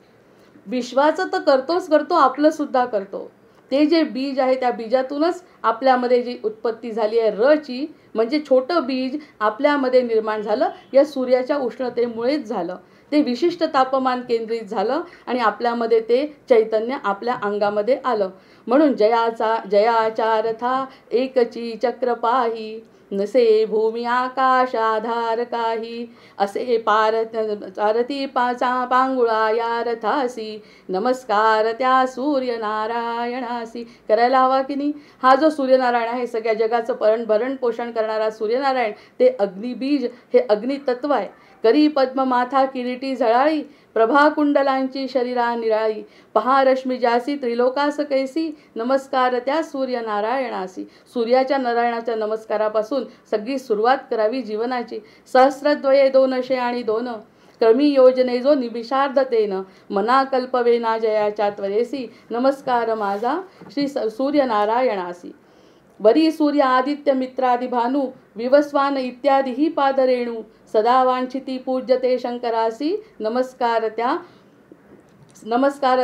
[SPEAKER 1] विश्वाचं तर करतो, आपलं सुद्धा करतो. ते जे बीज आहे त्या बीजातूनच आपल्यामध्ये जी उत्पत्ती झाली आहे रची म्हणजे छोटं बीज आपल्यामध्ये निर्माण झालं या सूर्याच्या उष्णतेमुळेच झालं. ते विशिष्ट तापमान केंद्रित झालं आणि आपल्यामध्ये ते चैतन्य आपल्या अंगामध्ये आलं. म्हणून जयाचार था एकची चक्र पाही नसे भूमी आकाश आधार काही असे पारती पांगुळा या रथासी नमस्कार त्या सूर्यनारायणासी. करायला हवा की नाही? हा जो सूर्यनारायण आहे सगळ्या जगाचं भरण पोषण करणारा सूर्यनारायण ते अग्निबीज हे अग्नितत्व आहे. करी पद्म माथा किरीटी झळाळी प्रभा कुंडलांची शरीरा निराळी पहा रश्मी जासी त्रिलोकास कैसी नमस्कार त्या सूर्यनारायणासी. सूर्याच्या नारायणाच्या नमस्कारापासून सगळी सुरुवात करावी जीवनाची. सहस्रद्वये 200 आणि 2 क्रमी योजने जो निमिषार्धतेनं मना कल्पवेना जयाच्या त्वरेसी नमस्कार माझा श्री सूर्यनारायणासी. वरी सूर्य आदित्य मित्रादि भानू विवस्वान इत्यादी ही पादरेणू सदा वांछिती पूज्यते शंकरासी नमस्कार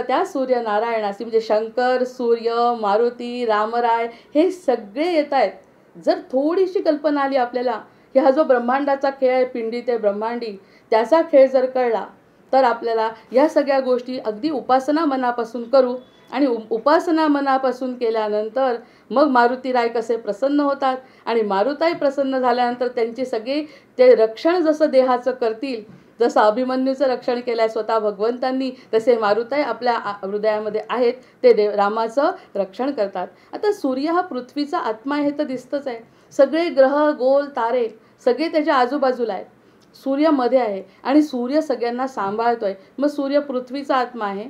[SPEAKER 1] त्या सूर्यनारायणासी. म्हणजे शंकर सूर्य मारुती रामराय हे सगळे येत आहेत. जर थोडीशी कल्पना आली आपल्याला की हा जो ब्रह्मांडाचा खेळ आहे पिंडी ते ब्रह्मांडी त्याचा खेळ जर कळला तर आपल्याला या सगळ्या गोष्टी अगदी उपासना मनापासून करू आणि उपासना मनापासून केल्यानंतर मग मारुतीराय कसे प्रसन्न होतात आणि मारुताई प्रसन्न झाल्यानंतर त्यांची सगळी ते रक्षण जसं देहाचं करतील जसं अभिमन्यूचं रक्षण केलं आहे स्वतः भगवंतांनी तसे मारुताई आपल्या हृदयामध्ये आहेत ते रामाचं रक्षण करतात. आता सूर्य हा पृथ्वीचा आत्मा आहे हे तर दिसतंच आहे. सगळे ग्रह गोल तारे सगळे त्याच्या आजूबाजूला आहेत. सूर्य मध्ये आहे आणि सूर्य सगळ्यांना सांभाळतोय. मग सूर्य पृथ्वीचा आत्मा आहे,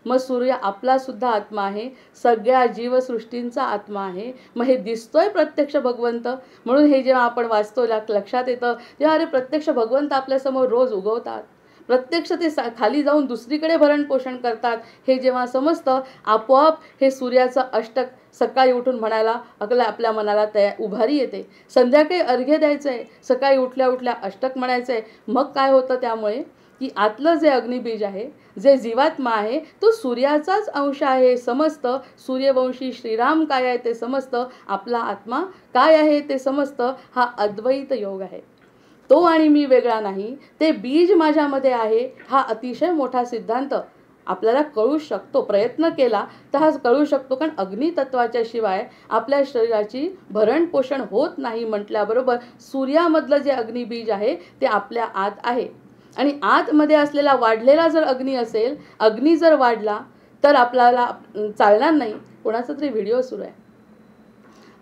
[SPEAKER 1] मग सूर्य आपला सुद्धा आत्मा आहे, सगळ्या जीवसृष्टींचा आत्मा आहे. मग हे दिसतोय प्रत्यक्ष भगवंत. म्हणून हे जेव्हा आपण वाचतो लक्षात येतं तेव्हा अरे प्रत्यक्ष भगवंत आपल्यासमोर रोज उगवतात, प्रत्यक्ष ते खाली जाऊन दुसरीकडे भरण पोषण करतात. हे जेव्हा समजतं आपोआप हे सूर्याचं अष्टक सकाळी उठून म्हणायला आपल्या मनाला उभारी येते. संध्याकाळी अर्घ्य द्यायचं आहे, सकाळी उठल्या अष्टक म्हणायचं आहे. मग काय होतं त्यामुळे की आतलं जे अग्निबीज आहे जे जीवात्मा आहे तो सूर्याचाच अंश आहे समजतं. सूर्यवंशी श्रीराम काय आहे ते समजतं, आपला आत्मा काय आहे ते समजतं. हा अद्वैत योग आहे. तो आणि मी वेगळा नाही, ते बीज माझ्यामध्ये आहे. हा अतिशय मोठा सिद्धांत आपल्याला कळू शकतो. प्रयत्न केला तर हा कळू शकतो. कारण अग्नितत्वाच्या शिवाय आपल्या शरीराची भरण पोषण होत नाही म्हटल्याबरोबर सूर्यामधलं जे अग्निबीज आहे ते आपल्या आत आहे. आणि आतमध्ये असलेला वाढलेला जर अग्नी असेल, अग्नी जर वाढला तर आपल्याला चालणार नाही. कोणाचा तरी व्हिडिओ सुरू आहे.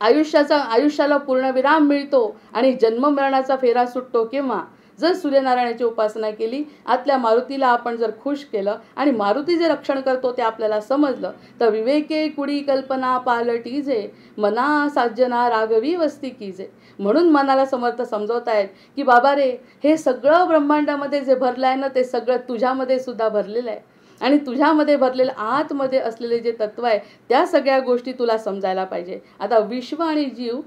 [SPEAKER 1] आयुष्याला पूर्णविराम मिळतो आणि जन्ममरणाचा फेरा सुटतो केव्हा? जर सूर्यनारायणाची उपासना केली, आतल्या मारुतीला आपण जर खुश केलं आणि मारुती जे रक्षण करतो ते आपल्याला समजलं, तर विवेके कुडी कल्पना पालटीजे, मना साजना राघवी वस्ती कीजे. म्हणून मनाला समर्थ समजवतायत की बाबा रे, हे सगळं ब्रह्मांडामध्ये जे भरलं आहे ना, ते सगळं तुझ्यामध्ये सुद्धा भरलेलं आहे. आणि तुझ्यामध्ये भरलेलं आतमध्ये असलेले जे तत्व आहे, त्या सगळ्या गोष्टी तुला समजायला पाहिजे. आता विश्व आणि जीव,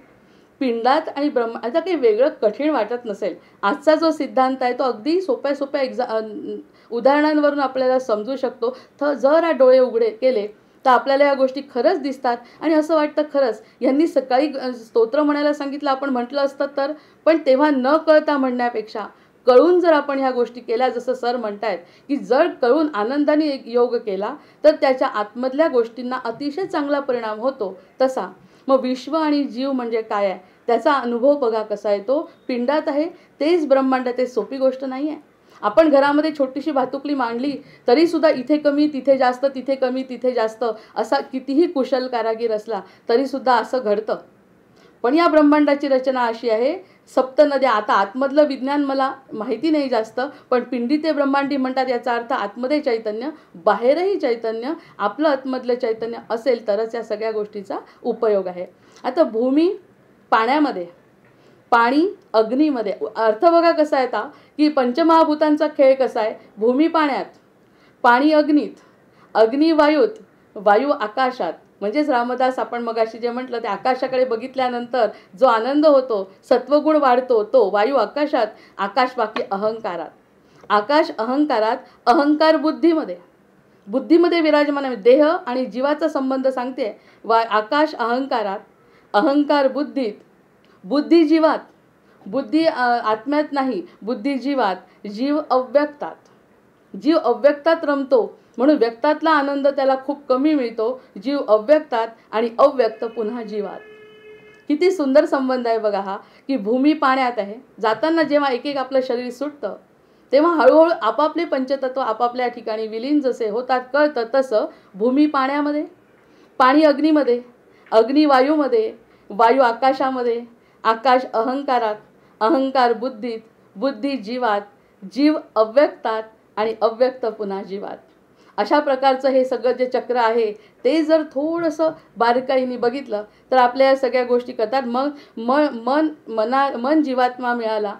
[SPEAKER 1] पिंडात आणि आता काही वेगळं कठीण वाटत नसेल. आजचा जो सिद्धांत आहे तो अगदी सोप्या सोप्या उदाहरणांवरून आपल्याला समजू शकतो. तर जर डोळे उघडे केले तर आपल्याला या गोष्टी खरंच दिसतात आणि असं वाटतं खरंच यांनी सकाळी स्तोत्र म्हणायला सांगितलं, आपण म्हटलं असतं तर. पण तेव्हा न कळता म्हणण्यापेक्षा कळून जर आपण ह्या गोष्टी केल्या, जसं सर म्हणतायत की जर कळून आनंदाने एक योग केला तर त्याच्या आतमधल्या गोष्टींना अतिशय चांगला परिणाम होतो. तसा मग विश्व आणि जीव म्हणजे काय आहे त्याचा अनुभव बघा कसा आहे. तो पिंडात आहे तेच ब्रह्मांड, ते सोपी गोष्ट नाही आहे. आपण घरामध्ये छोटीशी भातुकली मांडली तरी सुद्धा इथे कमी तिथे जास्त, तिथे कमी तिथे जास्त, असा कितीही कुशल कारागीर असला तरी सुद्धा असं घडतं. पण या ब्रह्मांडाची रचना अशी आहे, सप्त नद्या. आता आतमधलं विज्ञान मला माहिती नाही जास्त, पण पिंडी ते ब्रह्मांडी म्हणतात, याचा अर्थ आतमध्ये चैतन्य, बाहेरही चैतन्य, आपलं आतमधलं चैतन्य असेल तरच या सगळ्या गोष्टीचा उपयोग आहे. आता भूमी पाण्यामध्ये, पाणी अग्नीमध्ये. अर्थ बघा कसा आहे आता की पंचमहाभूतांचा खेळ कसा आहे. भूमी पाण्यात, पाणी अग्नीत, अग्नी वायूत, वायू आकाशात. म्हणजेच रामदास आपण मगाशी जे म्हटलं ते आकाशाकडे बघितल्यानंतर जो आनंद होतो, सत्वगुण वाढतो, तो वायू आकाशात, आकाश बाकी अहंकारात. आकाश अहंकारात, अहंकार बुद्धीमध्ये, बुद्धीमध्ये विराजमान आहे. देह आणि जीवाचा संबंध सांगते. आकाश अहंकारात, अहंकार बुद्धीत, बुद्धी जीवात. बुद्धी आत्म्यात नाही, बुद्धी जीवात, जीव अव्यक्तात. जीव अव्यक्तात रमतो म्हणून व्यक्तातला आनंद त्याला खूप कमी मिळतो. जीव अव्यक्तात आणि अव्यक्त पुन्हा जीवात. किती सुंदर संबंध आहे बघा हा, की भूमी पाण्यात आहे. जाताना जेव्हा एक एक आपलं शरीर सुटतं तेव्हा हळूहळू आपापले पंचतत्व आपापल्या ठिकाणी विलीन जसे होतात कळतं, तसं भूमी पाण्यामध्ये, पाणी अग्नीमध्ये, अग्नी वायूमध्ये, वायू आकाशामध्ये, आकाश अहंकारात, अहंकार बुद्धीत, बुद्धी जीवात, जीव अव्यक्तात आणि अव्यक्त पुन्हा जीवात. अशा प्रकारचं हे सगळं जे चक्र आहे ते जर थोडंसं बारकाईने बघितलं तर आपल्या या सगळ्या गोष्टी करतात. मन जीवात्मा मिळाला,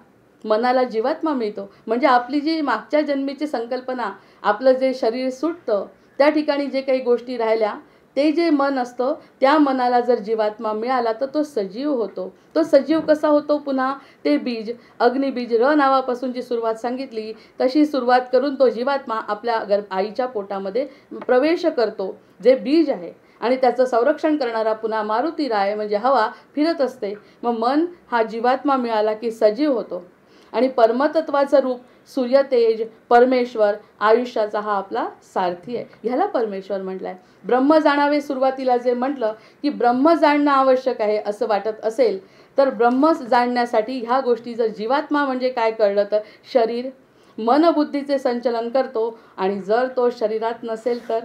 [SPEAKER 1] मनाला जीवात्मा मिळतो. म्हणजे आपली जी मागच्या जन्मीची संकल्पना, आपलं जे शरीर सुटतं त्या ठिकाणी जे काही गोष्टी राहिल्या, ते जे मन असतं त्या मनाला जर जीवात्मा मिळाला तर तो सजीव होतो. तो सजीव कसा होतो पुन्हा, ते बीज, अग्निबीज, र नावापासून जी सुरुवात सांगितली तशी सुरुवात करून तो जीवात्मा आपल्या आईच्या पोटामध्ये प्रवेश करतो, जे बीज आहे. आणि त्याचं संरक्षण करणारा पुन्हा मारुती राय म्हणजे हवा फिरत असते. मग मन हा जीवात्मा मिळाला की सजीव होतो. आणि परमतत्वाचं रूप सूर्यतेज, परमेश्वर, आयुष्याचा हा आपला सारथी आहे. ह्याला परमेश्वर म्हटलंय. ब्रह्म जाणावे, सुरुवातीला जे म्हटलं की ब्रह्म जाणणं आवश्यक आहे असं वाटत असेल तर ब्रह्म जाणण्यासाठी ह्या गोष्टी जर जीवात्मा म्हणजे काय कळलं तर शरीर, मन बुद्धीचे संचलन करतो. आणि जर तो शरीरात नसेल तर,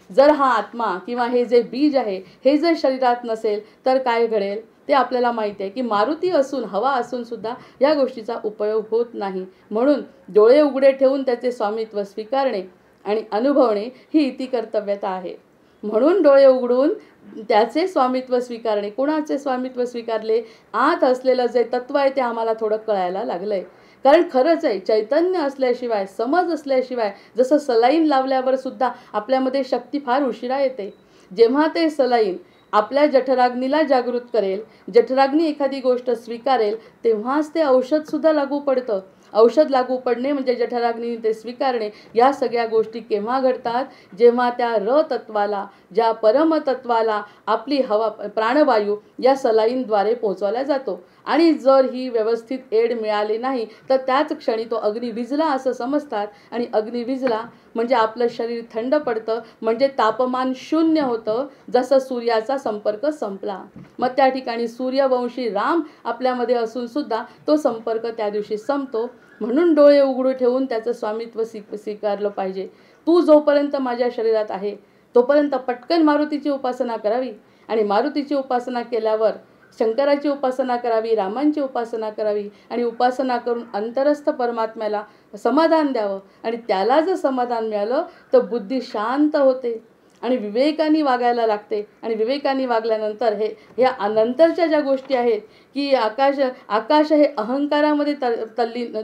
[SPEAKER 1] जर हा आत्मा किंवा हे जे बीज आहे हे जर शरीरात नसेल तर काय घडेल ते आपल्याला माहिती आहे की मारुती असून, हवा असून सुद्धा या गोष्टीचा उपयोग होत नाही. म्हणून डोळे उघडे ठेवून त्याचे स्वामित्व स्वीकारणे आणि अनुभवणे ही इति कर्तव्यता आहे. म्हणून डोळे उघडून त्याचे स्वामित्व स्वीकारणे. कोणाचे स्वामित्व स्वीकारले? आत असलेलं जे तत्व आहे ते आम्हाला थोडं कळायला लागलंय. कारण खरंच आहे, चैतन्य असल्याशिवाय, समज असल्याशिवाय, जसं सलाईन लावल्यावर सुद्धा आपल्यामध्ये शक्ती फार उशिरा येते. जेव्हा ते सलाईन आपल्या जठराग्नीला जागृत करेल, जठराग्नी एखादी गोष्ट स्वीकारेल, तेव्हाच ते औषधसुद्धा लागू पडतं. औषध लागू पडणे म्हणजे जठराग्नी ते स्वीकारणे. या सगळ्या गोष्टी केव्हा घडतात? जेव्हा त्या र तत्वाला, ज्या परमतत्वाला आपली हवा, प्राणवायू या सलाईनद्वारे पोहोचवला जातो. आणि जर ही व्यवस्थित एड मिळाली नाही तर त्याच क्षणी तो अग्नी विझला असं समजतात. आणि अग्नी विझला म्हणजे आपलं शरीर थंड पडतं, म्हणजे तापमान शून्य होतं. जसं सूर्याचा संपर्क संपला, मग त्या ठिकाणी सूर्यवंशी राम आपल्यामध्ये असून सुद्धा तो संपर्क त्या दिवशी संपतो. म्हणून डोळे उघडू ठेवून त्याचं स्वामित्व स्वीकारलं पाहिजे. तू जोपर्यंत माझ्या शरीरात आहे तोपर्यंत पटकन मारुतीची उपासना करावी. आणि मारुतीची उपासना केल्यावर शंकराची उपासना करावी, रामांची उपासना करावी आणि उपासना करून अंतरस्थ परमात्म्याला समाधान द्यावं. आणि त्याला जर समाधान मिळालं तर बुद्धी शांत होते आणि विवेकाने वागायला लागते. आणि विवेकाने वागल्यानंतर ह्या नंतरच्या ज्या गोष्टी आहेत की आकाश हे अहंकारामध्ये तल्लीन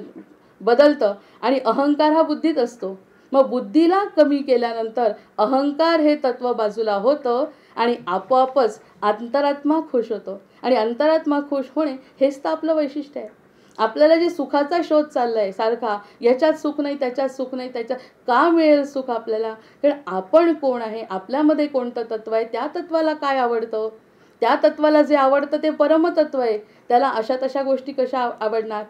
[SPEAKER 1] बदलतं आणि अहंकार हा बुद्धीत असतो. मग बुद्धीला कमी केल्यानंतर अहंकार हे तत्व बाजूला होतं आणि आपोआपच अंतरात्मा खुश होतो. आणि अंतरात्मा खुश होणे हेच तर आपलं वैशिष्ट्य आहे. आपल्याला जे सुखाचा शोध चाललाय सारखा, याच्यात सुख नाही, त्याच्यात सुख नाही, त्याच्यात का मिळेल सुख आपल्याला? कारण आपण कोण आहे, आपल्यामध्ये कोणतं तत्व आहे, त्या तत्वाला काय आवडतं, त्या तत्वाला जे आवडतं ते परमतत्व आहे. त्याला अशा तशा गोष्टी कशा आवडणार?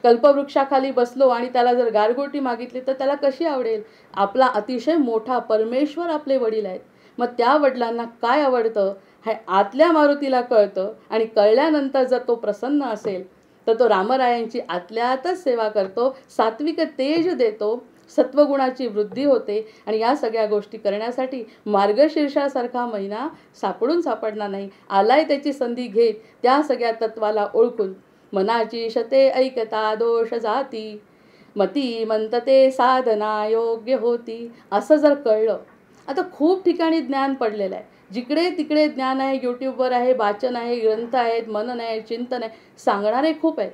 [SPEAKER 1] कल्पवृक्षाखाली बसलो आणि त्याला जर गारगोटी मागितली तर त्याला कशी आवडेल? आपला अतिशय मोठा परमेश्वर आपले वडील आहेत. मग त्या वडिलांना काय आवडतं हे आतल्या मारुतीला कळतं. आणि कळल्यानंतर जर तो प्रसन्न असेल तर तो रामरायांची आतल्या आतच सेवा करतो, सात्विक तेज देतो, सत्वगुणाची वृद्धी होते. आणि या सगळ्या गोष्टी करण्यासाठी मार्गशीर्षासारखा महिना सापडणार नाही. आलाय त्याची संधी घेत त्या सगळ्या तत्वाला ओळखून मनाची शते ऐकता दोष जाती, मती म्हणतते साधना योग्य होती, असं जर कळलं. आता खूप ठिकाणी ज्ञान पडलेलं आहे, जिकडे तिकडे ज्ञान आहे, यूट्यूबवर आहे, वाचन आहे, ग्रंथ आहेत, मनन आहे, चिंतन आहे, सांगणारे खूप आहेत.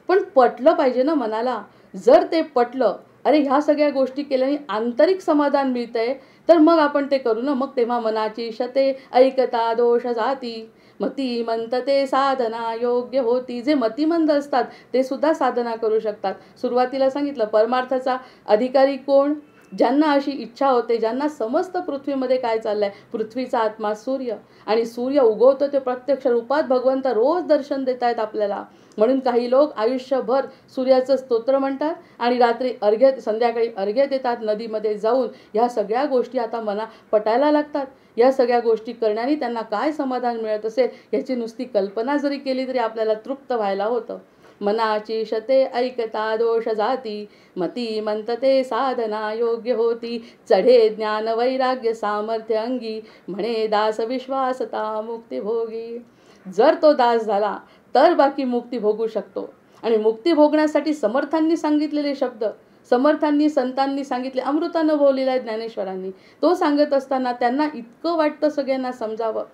[SPEAKER 1] पण पटलं पाहिजे ना मनाला. जर ते पटलं, अरे ह्या सगळ्या गोष्टी केल्याने आंतरिक समाधान मिळतंय, तर मग आपण ते करू ना. मग तेव्हा मनाची शते ऐकता दोष जाती, मती म्हणतते साधना योग्य होती. जे मतिमंद असतात ते सुद्धा साधना करू शकतात. सुरुवातीला सांगितलं परमार्थाचा अधिकारी कोण? ज्यांना अशी इच्छा होते, ज्यांना समस्त पृथ्वीमध्ये काय चाललंय, पृथ्वीचा आत्मा सूर्य, आणि सूर्य उगवतो ते प्रत्यक्ष रूपात भगवंत रोज दर्शन देत आहेत आपल्याला. म्हणून काही लोक आयुष्यभर सूर्याचं स्तोत्र म्हणतात आणि रात्री संध्याकाळी अर्घ्य देतात नदीमध्ये जाऊन. ह्या सगळ्या गोष्टी आता मना पटायला लागतात. या सगळ्या गोष्टी करण्याने त्यांना काय समाधान मिळत असेल याची नुसती कल्पना जरी केली तरी आपल्याला तृप्त व्हायला होतं. मनाची शते ऐकता दोष जाती, मती म्हणतते साधना योग्य होती. चढे ज्ञान वैराग्य सामर्थ्य अंगी, म्हणे दास विश्वासता मुक्ती भोगी. जर तो दास झाला तर बाकी मुक्ती भोगू शकतो. आणि मुक्ती भोगण्यासाठी समर्थांनी सांगितलेले शब्द, समर्थांनी संतांनी सांगितले, अमृतानं बोललेला आहे ज्ञानेश्वरांनी. तो सांगत असताना त्यांना इतकं वाटतं सगळ्यांना समजावं,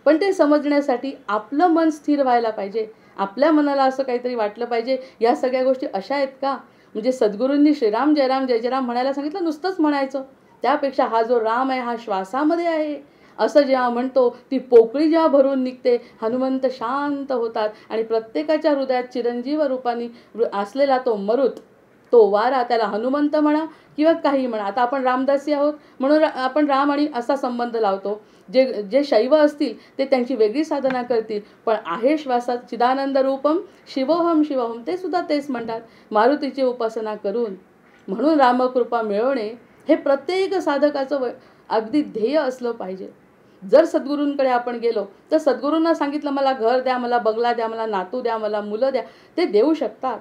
[SPEAKER 1] पण ते समजण्यासाठी आपलं मन स्थिर व्हायला पाहिजे. आपल्या मनाला असं काहीतरी वाटलं पाहिजे या सगळ्या गोष्टी अशा आहेत का? म्हणजे सद्गुरूंनी श्रीराम जयराम जय जयराम म्हणायला सांगितलं, नुसतंच म्हणायचं. त्यापेक्षा हा जो राम आहे हा श्वासामध्ये आहे असं जेव्हा म्हणतो, ती पोकळी जेव्हा भरून निघते, हनुमंत शांत होतात आणि प्रत्येकाच्या हृदयात चिरंजीव रूपाने असलेला तो मरुत, तो वारा, त्याला हनुमंत म्हणा किंवा काही म्हणा. आता आपण रामदासी आहोत म्हणून आपण राम आणि असा संबंध लावतो. जे शैव असतील ते त्यांची वेगळी साधना करतील, पण आहे श्वासात चिदानंद रूपम शिवोहम शिवोहम, ते सुद्धा तेच म्हणतात मारुतीची उपासना करून. म्हणून रामकृपा मिळवणे हे प्रत्येक साधकाचं अगदी ध्येय असलं पाहिजे. जर सद्गुरूंकडे आपण गेलो तर सद्गुरूंना सांगितलं मला घर द्या, मला बंगला द्या, मला नातू द्या, मला मुलं द्या, ते देऊ शकतात.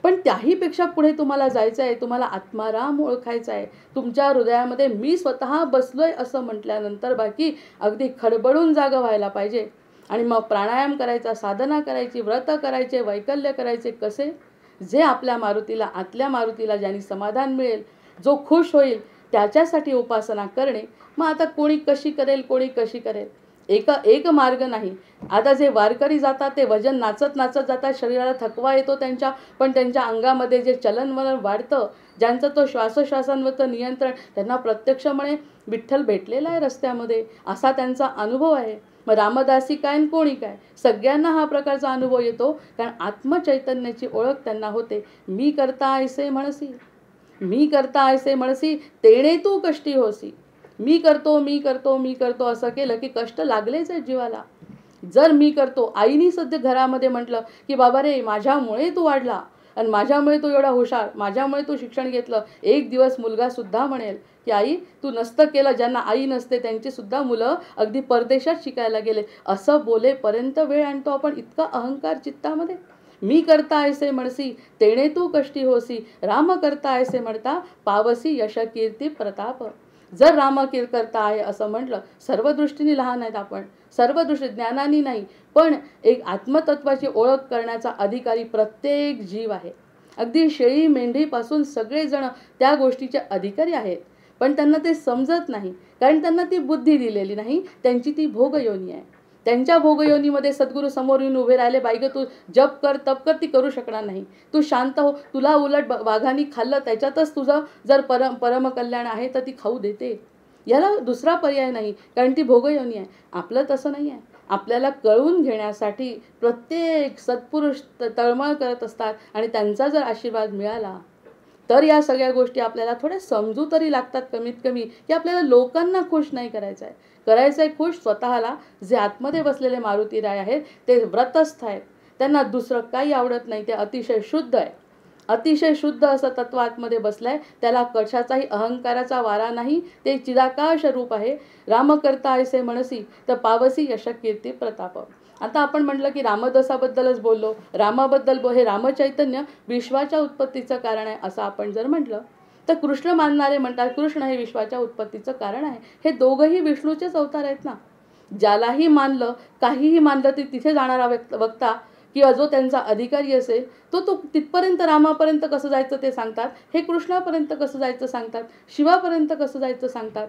[SPEAKER 1] पण त्याहीपेक्षा पुढे तुम्हाला जायचं आहे, तुम्हाला आत्माराम ओळखायचा आहे. तुमच्या हृदयामध्ये मी स्वतः बसलोय असं म्हटल्यानंतर बाकी अगदी खडबडून जागं व्हायला पाहिजे. आणि मग प्राणायाम करायचा, साधना करायची, व्रत करायचे, वैकल्य करायचे. कसे? जे आपल्या मारुतीला, आतल्या मारुतीला ज्यांनी समाधान मिळेल, जो खुश होईल त्याच्यासाठी उपासना करणे. मग आता कोणी कशी करेल, कोणी कशी करेल, एक मार्ग नाही. आता जे वारकरी जातात ते वजन नाचत नाचत जातात, शरीराला थकवा येतो त्यांच्या, पण त्यांच्या अंगामध्ये जे चलनवलन वाढतं, ज्यांचं तो श्वासोश्वासांवरचं नियंत्रण, त्यांना प्रत्यक्ष म्हणे विठ्ठल भेटलेला आहे रस्त्यामध्ये, असा त्यांचा अनुभव आहे. मग रामदासी काय आणि कोणी काय, सगळ्यांना हा प्रकारचा अनुभव येतो, कारण आत्मचैतन्याची ओळख त्यांना होते. मी करता ऐसे म्हणसी, मी करता ऐसे म्हणसी, तेणे तू कष्टी होसी. मी करतो मी करतो मी करतो असं केलं की कष्ट लागलेच आहे जीवाला. जर मी करतो, आईनी सध्या घरामध्ये म्हटलं की बाबा रे माझ्यामुळे तू वाढला आणि माझ्यामुळे तू एवढा हुशार, माझ्यामुळे तू शिक्षण घेतलं. एक दिवस मुलगा सुद्धा म्हणेल की आई तू नसतं केलं, ज्यांना आई नसते त्यांची सुद्धा मुलं अगदी परदेशात शिकायला गेले. असं बोलेपर्यंत वेळ आणतो आपण इतका अहंकार चित्तामध्ये. मी करता ऐसे म्हणसी, तेणे तू कष्टी होसी, राम करता ऐसे म्हणता, पावसी यश कीर्ती प्रताप. जर राम करता आहे असं म्हटलं, सर्व दृष्टीने लहान आहेत आपण, सर्व दृष्टी ज्ञानाने नाही, पण एक आत्मतत्वाची ओळख करण्याचा अधिकारी प्रत्येक जीव आहे. अगदी शेळी मेंढीपासून सगळेजण त्या गोष्टीचे अधिकारी आहेत, पण त्यांना ते समजत नाही, कारण त्यांना ती बुद्धी दिलेली नाही. त्यांची ती भोगयोनी आहे. त्यांच्या भोगयोनीमध्ये सद्गुरू समोर येऊन उभे राहिले, बाई ग तू जप कर तप कर, ती करू शकणार नाही. तू शांत हो, तुला उलट वाघाने खाल्लं त्याच्यातच तुझं जर परमकल्याण आहे तर ती खाऊ देते. याला दुसरा पर्याय नाही, कारण ती भोगयोनी आहे. आपलं तसं नाही आहे. आपल्याला कळून घेण्यासाठी प्रत्येक सत्पुरुष तळमळ करत असतात, आणि त्यांचा जर आशीर्वाद मिळाला तर या सगळ्या गोष्टी आपल्याला थोड्या समजू तरी लागतात कमीत कमी, की आपल्याला लोकांना खुश नाही करायचं आहे, करायचं आहे खुश स्वतःला. जे आतमध्ये बसलेले मारुतीराय आहेत ते व्रतस्थ आहेत, त्यांना दुसरं काही आवडत नाही, ते अतिशय शुद्ध आहे. अतिशय शुद्ध असं तत्व आतमध्ये बसलंय, त्याला कशाचाही अहंकाराचा वारा नाही. ते चिदाकाश रूप आहे. राम करता ऐसे म्हणसी तर पावसी यश कीर्ती प्रताप. आता आपण म्हटलं की रामदासाबद्दलच बोललो, रामाबद्दल हे रामचैतन्य विश्वाच्या उत्पत्तीचं कारण आहे असं आपण जर म्हटलं, तर कृष्ण मानणारे म्हणतात कृष्ण हे विश्वाच्या उत्पत्तीचं कारण आहे. हे दोघंही विष्णूचेच अवतार आहेत ना. ज्यालाही मानलं, काहीही मानलं, ते तिथे जाणारा वक्ता किंवा जो त्यांचा अधिकारी असेल तो तिथपर्यंत रामापर्यंत कसं जायचं ते सांगतात, हे कृष्णापर्यंत कसं जायचं सांगतात, शिवापर्यंत कसं जायचं सांगतात.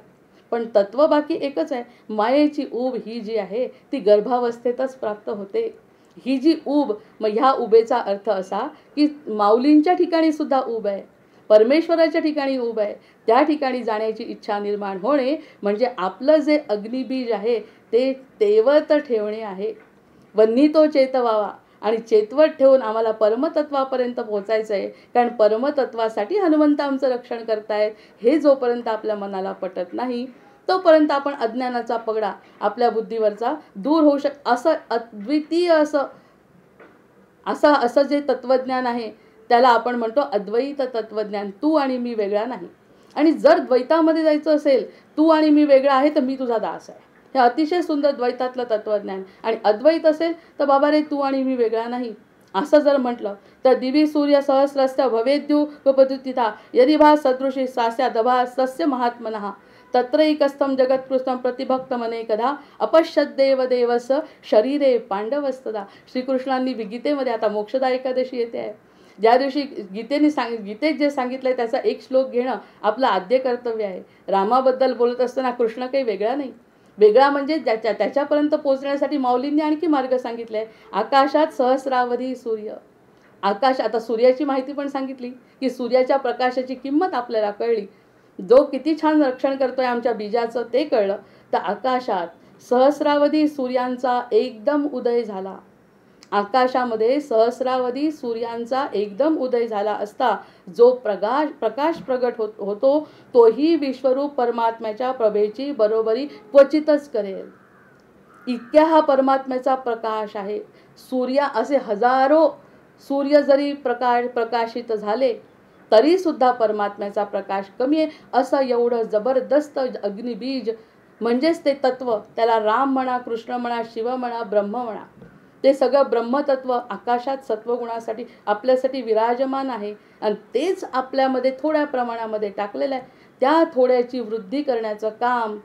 [SPEAKER 1] पण तत्व बाकी एकच आहे. मायेची ऊब ही जी आहे ती गर्भावस्थेतच प्राप्त होते. ही जी ऊब, मग ह्या उबेचा अर्थ असा की माऊलींच्या ठिकाणी सुद्धा ऊब आहे, परमेश्वराच्या ठिकाणी ऊब आहे. त्या ठिकाणी जाण्याची इच्छा निर्माण होणे म्हणजे आपलं जे अग्निबीज आहे ते तेवत ठेवणे आहे. वन्नी तो चेतवावा, आणि चेतवत ठेवून आम्हाला परमतत्वापर्यंत पोहोचायचं आहे. कारण परमतत्वासाठी हनुमंत आमचं रक्षण करतायत हे जोपर्यंत आपल्या मनाला पटत नाही तोपर्यंत आपण अज्ञानाचा पगडा आपल्या बुद्धीवरचा दूर होऊ असं अद्वितीय असं जे तत्वज्ञान आहे त्याला आपण म्हणतो अद्वैत तत्वज्ञान. तू आणि मी वेगळा नाही. आणि जर द्वैतामध्ये जायचं असेल, तू आणि मी वेगळा आहे तर मी तुझा दास आहे. हे अतिशय सुंदर द्वैतातलं तत्वज्ञान. आणि अद्वैत असेल तर बाबा रे तू आणि मी वेगळा नाही असं जर म्हटलं तर दिवी सूर्य सहस्रस्य भवेद्युपतिथा यदि भा सदृशी सास्या दभा सस्य महात्मनः तत्रैकस्थं जगत्कृष्णं प्रतिभक्तमनेकधा अपश्यद्देव देवस शरीरे पांडवस्तदा. श्रीकृष्णांनी गीतेमध्ये, आता मोक्षदा एकादशी येते आहे, ज्या दिवशी गीतेत जे सांगितलंय त्याचा एक श्लोक घेणं आपलं आद्य कर्तव्य आहे. रामाबद्दल बोलत असताना कृष्ण काही वेगळा नाही. वेगळा म्हणजे त्याच्यापर्यंत पोहोचण्यासाठी माऊलींनी आणखी मार्ग सांगितले. आकाशात सहस्रावधी सूर्य. आकाश, आता सूर्याची माहिती पण सांगितली की सूर्याच्या प्रकाशाची किंमत आपल्याला कळली. जो किती छान रक्षण करतोय आमच्या बीजाचं ते कळलं. तर आकाशात सहस्रावधी सूर्यांचा एकदम उदय झाला. आकाशामध्ये सहस्रावधी सूर्यांचा एकदम उदय झाला असता जो प्रकाश प्रगट होतो तोही विश्वरूप परमात्म्याच्या प्रभेची बरोबरी क्वचितच करेल. इतक्या हा परमात्म्याचा प्रकाश आहे. सूर्य असे हजारो सूर्य जरी प्रकाशित झाले तरी सुद्धा परमात्म्याचा प्रकाश कमी आहे. असं एवढं जबरदस्त अग्निबीज म्हणजेच ते तत्व, त्याला राम म्हणा, कृष्ण म्हणा, शिव म्हणा, ब्रह्म म्हणा, ते सगळं ब्रह्मतत्व आकाशात सत्वगुणासाठी आपल्यासाठी विराजमान आहे. आणि तेच आपल्यामध्ये थोड्या प्रमाणामध्ये टाकलेलं आहे. त्या थोड्याची वृद्धी करण्याचं काम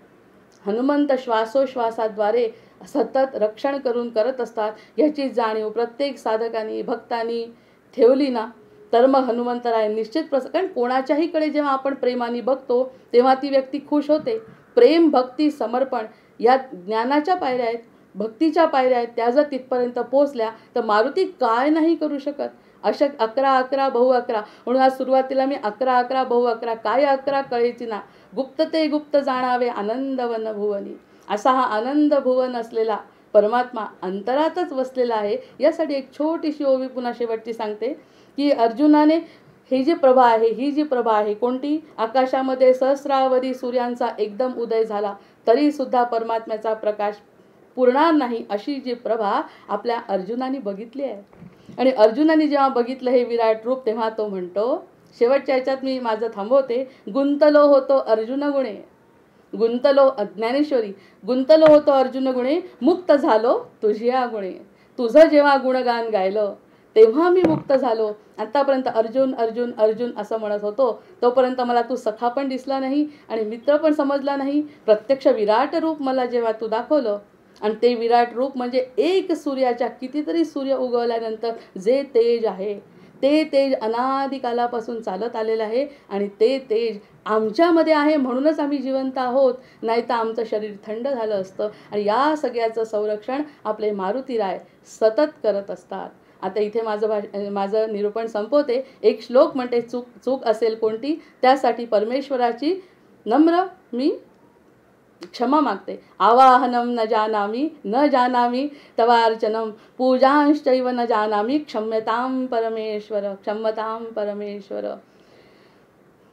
[SPEAKER 1] हनुमंत श्वासोश्वासाद्वारे सतत रक्षण करून करत असतात. ह्याची जाणीव प्रत्येक साधकांनी भक्तांनी ठेवली ना तर मग हनुमंतराय निश्चित कारण कोणाच्याही कडे जेव्हा आपण प्रेमाने बघतो तेव्हा ती व्यक्ती खुश होते. प्रेम, भक्ती, समर्पण या ज्ञानाच्या पायऱ्या आहेत, भक्तीच्या पायऱ्या आहेत. त्या जर तिथपर्यंत पोहोचल्या तर मारुती काय नाही करू शकत. अशा 11 बहु 11 म्हणून आज सुरुवातीला मी 11 बहु 11 काय 11 कळेची ना, गुप्त ते गुप्त जाणावे आनंदवन भुवनी. असा हा आनंद भुवन असलेला परमात्मा अंतरातच वसलेला आहे. यासाठी एक छोटीशी ओवी पुन्हा शेवटची सांगते की अर्जुनाने ही जी प्रभा आहे, ही जी प्रभा आहे कोणती, आकाशामध्ये सहस्रावधी सूर्यांचा एकदम उदय झाला तरी सुद्धा परमात्म्याचा प्रकाश पुरणार नाही अशी जी प्रभा आपल्या अर्जुनाने बघितली आहे. आणि अर्जुनाने जेव्हा बघितलं हे विराट रूप तेव्हा तो म्हणतो, शेवटच्या ह्याच्यात मी माझं थांबवते, गुंतलो होतो अर्जुन गुणे, गुंतलो ज्ञानेश्वरी, गुंतलो होतो अर्जुन गुणे, मुक्त झालो तुझिया गुणे. तुझं जेव्हा गुणगान गायलं तेव्हा मी मुक्त झालो. आतापर्यंत अर्जुन अर्जुन अर्जुन असं म्हणत होतो, तोपर्यंत मला तू सखा पण दिसला नाही आणि मित्र पण समजला नाही. प्रत्यक्ष विराट रूप मला जेव्हा तू दाखवलं, आणि ते विराट रूप म्हणजे एक सूर्याच्या कितीतरी सूर्य उगवल्यानंतर जे तेज आहे, ते तेज अनादिकालापासून चालत आलेलं आहे. आणि ते तेज आमच्यामध्ये आहे म्हणूनच आम्ही जिवंत आहोत, नाही तर आमचं शरीर थंड झालं असतं. आणि या सगळ्याचं संरक्षण आपले मारुतीराय सतत करत असतात. आता इथे माझं निरूपण संपवते. एक श्लोक म्हणते, चूक असेल कोणती त्यासाठी परमेश्वराची नम्र मी क्षमा मागते. आवाहनम न जानामी तवार्चनम पूजांश्चैव न जानामी क्षम्यतां परमेश्वर.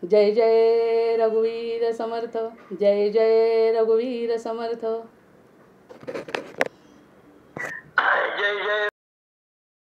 [SPEAKER 1] जय जय रघुवीर समर्थ. जय जय रघुवीर समर्थ.
[SPEAKER 2] जय जय